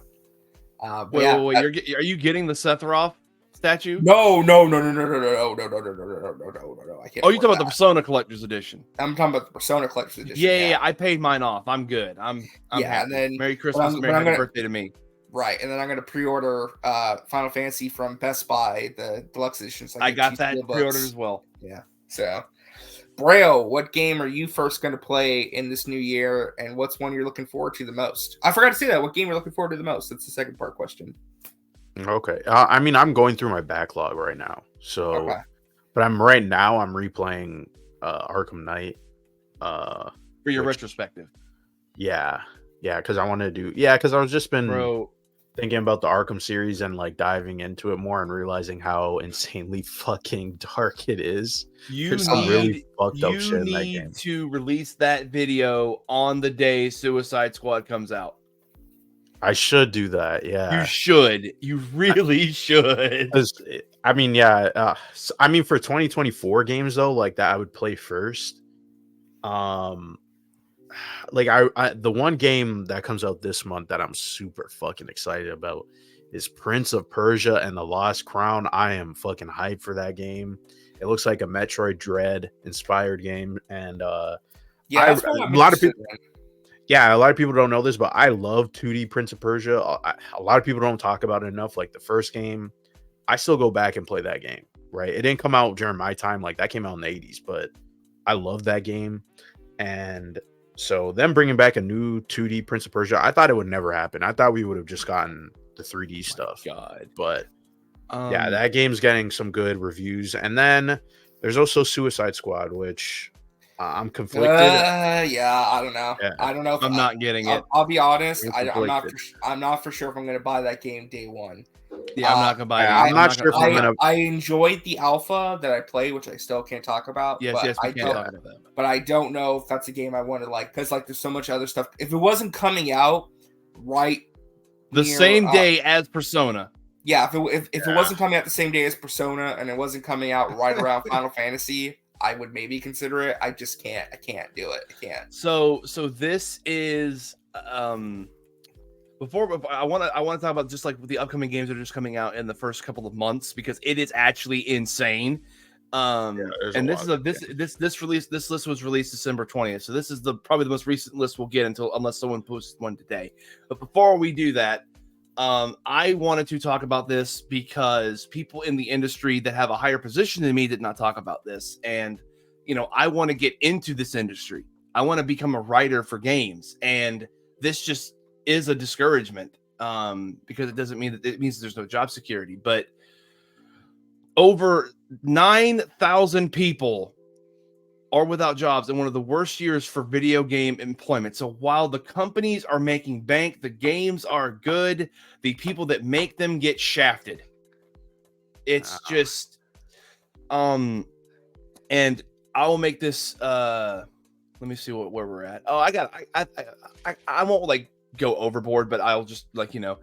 Wait, are you getting the Sephiroth statue? No. I can't. Oh, you talking about the Persona Collector's Edition? I'm talking about the Persona Collector's Edition. Yeah. I paid mine off. I'm good. I'm happy. And then Merry Christmas, Merry birthday to me. Right, and then I'm gonna pre-order Final Fantasy from Best Buy, the deluxe edition. So I got that pre-ordered as well. Yeah. So, Braille, what game are you first going to play in this new year, and what's one you're looking forward to the most? I forgot to say that. What game you're looking forward to the most? That's the second part question. Okay. I'm going through my backlog right now. So, okay. But I'm replaying Arkham Knight. For your retrospective. Yeah, because I want to do. Yeah, because I was just been thinking about the Arkham series and like diving into it more and realizing how insanely fucking dark it is. There's some really fucked up shit in that game. You need to release that video on the day Suicide Squad comes out. I should do that. Yeah, you should. You really should. I mean, yeah. For 2024 games though, like that, I would play first. Like the one game that comes out this month that I'm super fucking excited about is Prince of Persia and the Lost Crown. I am fucking hyped for that game. It looks like a Metroid Dread inspired game, and a lot of people. Yeah, a lot of people don't know this, but I love 2D Prince of Persia. A lot of people don't talk about it enough. Like the first game, I still go back and play that game. Right, it didn't come out during my time. Like that came out in the 80s, but I love that game, and so them bringing back a new 2D Prince of Persia, I thought it would never happen. I thought we would have just gotten the 3D stuff. God, but yeah, that game's getting some good reviews. And then there's also Suicide Squad, which I'm conflicted. Yeah, I don't know. Yeah. I don't know if I'm not getting it. I'll be honest. I'm not for sure if I'm going to buy that game day one. Yeah, I'm not gonna buy it. I'm not sure if I'm gonna. I enjoyed the alpha that I played, which I still can't talk about. Yes, we can't talk about that. But I don't know if that's a game I want to like because there's so much other stuff. If it wasn't coming out right the same day as Persona, Yeah, if it wasn't coming out the same day as Persona and it wasn't coming out right around Final Fantasy, I would maybe consider it. I just can't. I can't do it. I can't. So this is before I want to talk about just like the upcoming games that are just coming out in the first couple of months, because it is actually insane. And this list was released December 20th, so this is probably the most recent list we'll get unless someone posts one today. But before we do that, I wanted to talk about this because people in the industry that have a higher position than me did not talk about this, and I want to get into this industry. I want to become a writer for games, and this just is a discouragement because it means there's no job security. But over 9,000 people are without jobs in one of the worst years for video game employment. So while the companies are making bank, the games are good, the people that make them get shafted. It's just and I will make this let me see where we're at. Oh, I won't like go overboard, but I'll just there's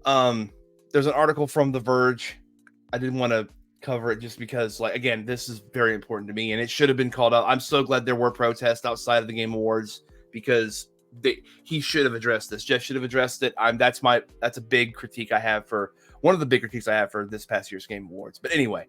an article from The Verge. I didn't want to cover it just because, like, again, this is very important to me and it should have been called out. I'm so glad there were protests outside of the Game Awards because he should have addressed this. Jeff should have addressed it. That's a big critique I have for one of the big critiques I have for this past year's Game Awards. But anyway,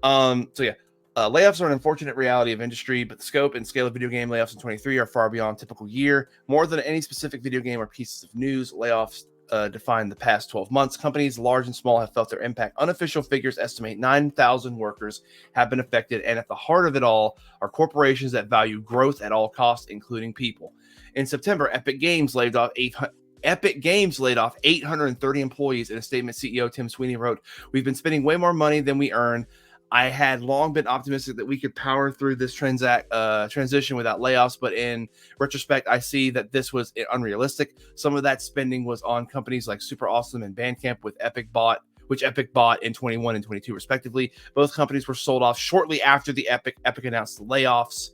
layoffs are an unfortunate reality of industry, but the scope and scale of video game layoffs in 23 are far beyond typical year. More than any specific video game or pieces of news, layoffs define the past 12 months. Companies large and small have felt their impact. Unofficial figures estimate 9,000 workers have been affected, and at the heart of it all are corporations that value growth at all costs, including people. In September, Epic Games laid off 830 employees. In a statement, CEO Tim Sweeney wrote, "We've been spending way more money than we earn. I had long been optimistic that we could power through this transition without layoffs, but in retrospect, I see that this was unrealistic. Some of that spending was on companies like Super Awesome and Bandcamp, which Epic bought in 21 and 22 respectively. Both companies were sold off shortly after the Epic announced the layoffs.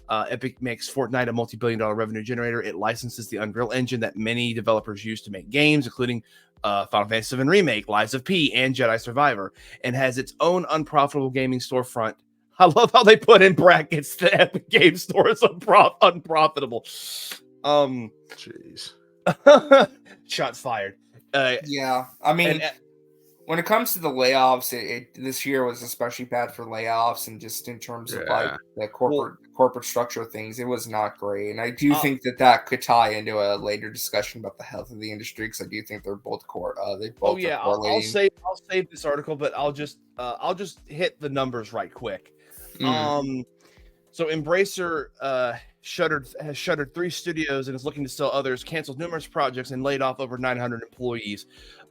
Epic makes Fortnite a multi-billion-dollar revenue generator. It licenses the Unreal Engine that many developers use to make games, including Final Fantasy VII Remake, Lies of P, and Jedi Survivor, and has its own unprofitable gaming storefront." I love how they put in brackets the Epic Game Store is unprofitable. Jeez. Shots fired. Yeah, I mean, when it comes to the layoffs, this year was especially bad for layoffs, and just in terms of like the corporate structure of things, it was not great. And I do think that could tie into a later discussion about the health of the industry, because I do think they're both I'll save this article, but I'll just hit the numbers right quick. So Embracer has shuttered 3 studios and is looking to sell others, canceled numerous projects, and laid off over 900 employees.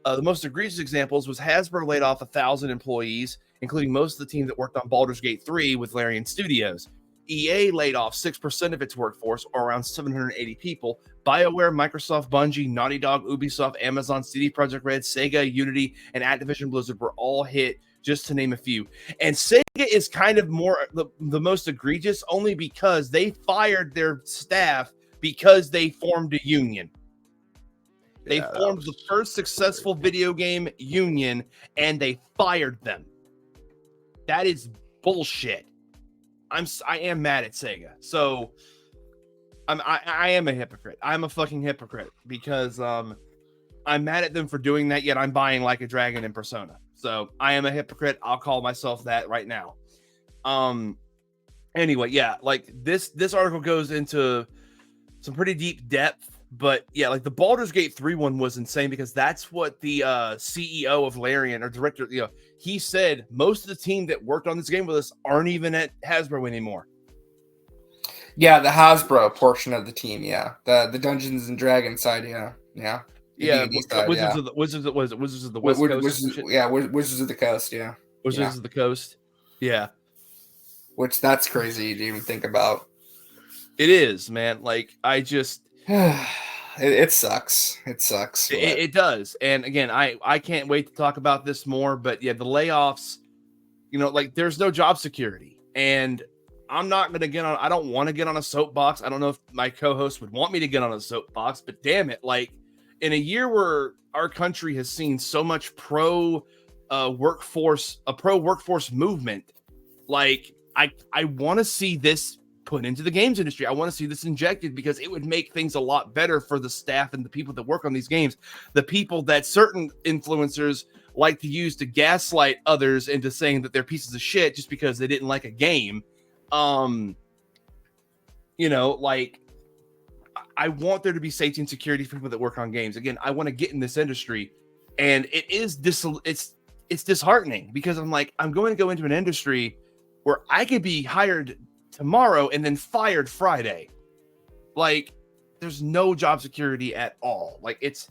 The most egregious examples was Hasbro laid off 1,000 employees, including most of the team that worked on Baldur's Gate 3 with Larian Studios. EA laid off 6% of its workforce, or around 780 people. BioWare, Microsoft, Bungie, Naughty Dog, Ubisoft, Amazon, CD Projekt Red, Sega, Unity, and Activision Blizzard were all hit, just to name a few. And Sega is kind of more the most egregious, only because they fired their staff because they formed a union. They formed the first successful video game union, and they fired them. That is bullshit. I am mad at Sega. So I am a hypocrite. I'm a fucking hypocrite because I'm mad at them for doing that, yet I'm buying Like a Dragon and Persona. So I am a hypocrite. I'll call myself that right now. Anyway, yeah, like this article goes into some pretty deep depth. But yeah, like the Baldur's Gate 3 one was insane because that's what the CEO of Larian, or director, he said most of the team that worked on this game with us aren't even at Hasbro anymore. Yeah, the Hasbro portion of the team, yeah. The Dungeons and Dragons side, yeah. Yeah, side, Wizards of the West Coast. Wizards of the Coast, yeah. Wizards of the Coast. Yeah. Which that's crazy to even think about. It is, man. Like I just it sucks. It sucks. It does. And again, I can't wait to talk about this more. But yeah, the layoffs, like there's no job security. And I'm not going to I don't want to get on a soapbox. I don't know if my co-host would want me to get on a soapbox, but damn it. Like in a year where our country has seen so much pro workforce movement, like I want to see this put into the games industry. I want to see this injected because it would make things a lot better for the staff and the people that work on these games, the people that certain influencers like to use to gaslight others into saying that they're pieces of shit just because they didn't like a game. Like, I want there to be safety and security for people that work on games. Again, I want to get in this industry, and it's disheartening because I'm like, I'm going to go into an industry where I could be hired tomorrow and then fired Friday. Like, there's no job security at all. Like, it's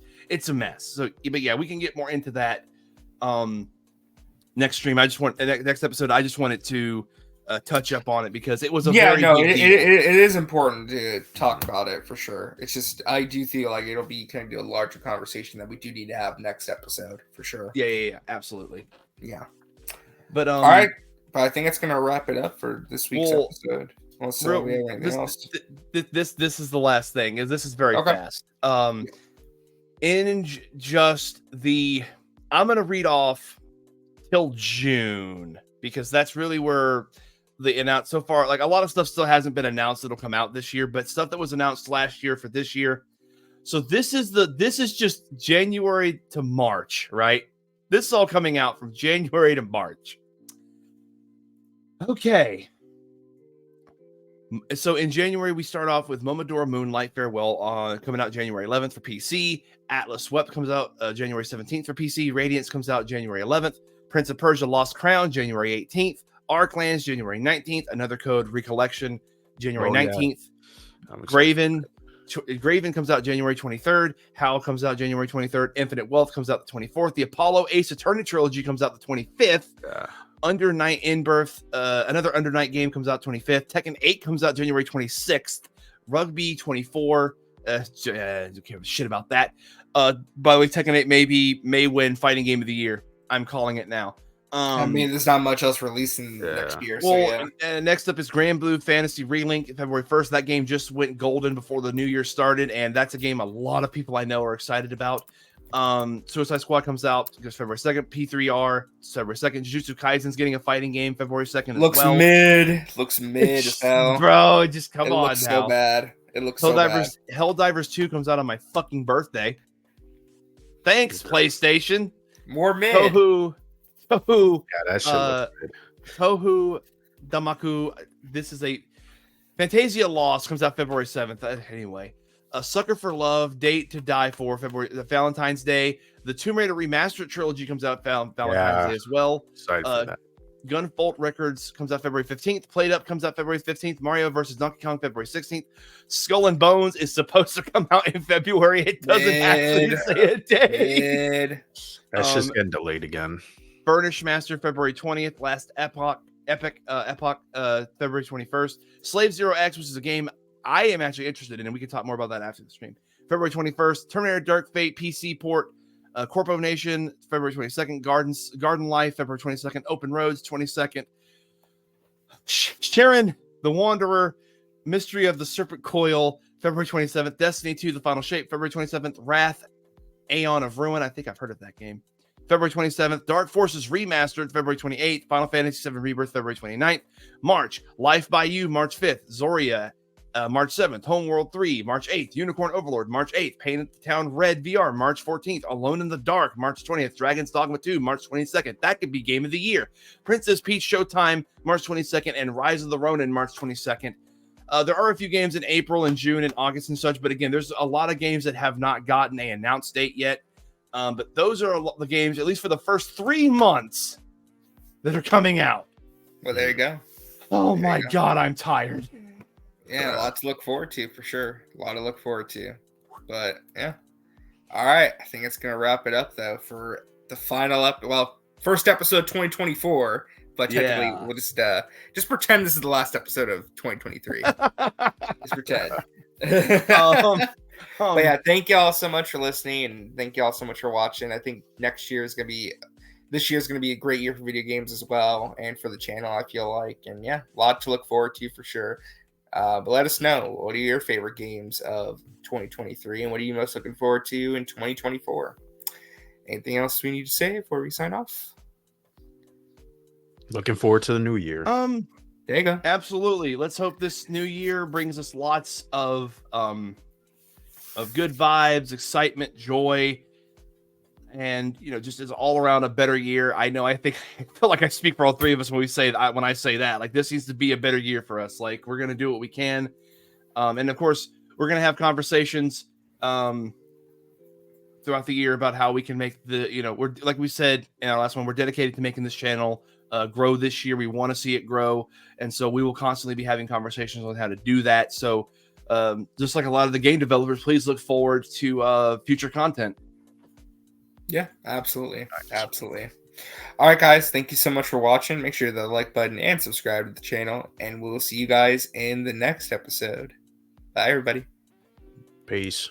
a mess. So, but yeah, we can get more into that next stream. Next episode, I just wanted to touch up on it because it was a very big deal. It is important to talk about it for sure. It's just, I do feel like it'll be kind of a larger conversation that we do need to have next episode for sure. Yeah, absolutely. Yeah. But all right, but I think it's gonna wrap it up for this week's episode. Unless we have anything else. This is the last thing. This is very fast. I'm gonna read off till June because that's really where the announced so far. Like, a lot of stuff still hasn't been announced that'll come out this year, but stuff that was announced last year for this year. So this is just January to March, right? This is all coming out from January to March. Okay. So in January, we start off with Momodora Moonlight Farewell coming out January 11th for PC. Atlas Swept comes out January 17th for PC. Radiance comes out January 11th. Prince of Persia Lost Crown January 18th. Arklands January 19th. Another Code Recollection January 19th. Yeah. Graven comes out January 23rd. Howl comes out January 23rd. Infinite Wealth comes out the 24th. The Apollo Ace Attorney Trilogy comes out the 25th. Yeah. Under Night in Birth, another Under Night game comes out 25th. Tekken 8 comes out January 26th. Rugby 24. Don't give a shit about that. By the way, Tekken 8 may win Fighting Game of the Year. I'm calling it now. I mean, there's not much else releasing next year. So next up is Grand Blue Fantasy Relink, February 1st. That game just went golden before the new year started, and that's a game a lot of people I know are excited about. Suicide Squad comes out February 2nd. P3R February 2nd. Jujutsu Kaisen's getting a fighting game February 2nd. Looks mid as hell, bro. Just come on, looks now. So bad. It looks so bad. Helldivers 2 comes out on my fucking birthday. Thanks, PlayStation. More mid. Tohu. Yeah, that shit looks good. Tohu Damaku. This is a Fantasia Lost comes out February 7th. Anyway. A Sucker for Love, Date to Die For, Valentine's Day. The Tomb Raider Remastered Trilogy comes out Valentine's Day as well. Excited for that. Gunvolt Records comes out February 15th. Played Up comes out February 15th. Mario vs. Donkey Kong February 16th. Skull and Bones is supposed to come out in February. It doesn't actually say a date. That's just getting delayed again. Burnish Master February 20th. Last Epoch February 21st. Slave Zero X, which is a game I am actually interested in, and we can talk more about that after the stream. February 21st, Terminator Dark Fate PC port, Corpo Nation, February 22nd, Garden Life, February 22nd, Open Roads, 22nd, Sharon, The Wanderer, Mystery of the Serpent Coil, February 27th, Destiny 2, The Final Shape, February 27th, Wrath, Aeon of Ruin, I think I've heard of that game. February 27th, Dark Forces Remastered, February 28th, Final Fantasy VII Rebirth, February 29th, March, Life by You, March 5th, Zoria, March 7th, Homeworld 3, March 8th, Unicorn Overlord, March 8th, Painted Town Red VR, March 14th, Alone in the Dark, March 20th, Dragon's Dogma 2, March 22nd. That could be Game of the Year. Princess Peach Showtime, March 22nd, and Rise of the Ronin, March 22nd. There are a few games in April and June and August and such, but again, there's a lot of games that have not gotten an announced date yet. But those are the games, at least for the first 3 months, that are coming out. Well, there you go. Oh my God, I'm tired. Yeah, a lot to look forward to for sure. A lot to look forward to. But yeah. All right. I think it's gonna wrap it up though for the final first episode 2024. But technically we'll just pretend this is the last episode of 2023. Just pretend. But yeah, thank y'all so much for listening and thank y'all so much for watching. I think this year is gonna be a great year for video games as well and for the channel, I feel like. And yeah, a lot to look forward to for sure. But let us know, what are your favorite games of 2023, and what are you most looking forward to in 2024? Anything else we need to say before we sign off? Looking forward to the new year. There you go. Absolutely. Let's hope this new year brings us lots of good vibes, excitement, joy, and just is all around a better year. I feel like I speak for all three of us when we say that. When I say that, like, this needs to be a better year for us. Like, we're gonna do what we can, and of course, we're gonna have conversations throughout the year about how we can make we're, like we said in our last one, we're dedicated to making this channel grow this year. We want to see it grow, and so we will constantly be having conversations on how to do that. So just like a lot of the game developers, please look forward to future content. Yeah, absolutely. Absolutely. All right, guys, thank you so much for watching. Make sure to the like button and subscribe to the channel, and we'll see you guys in the next episode. Bye, everybody. Peace.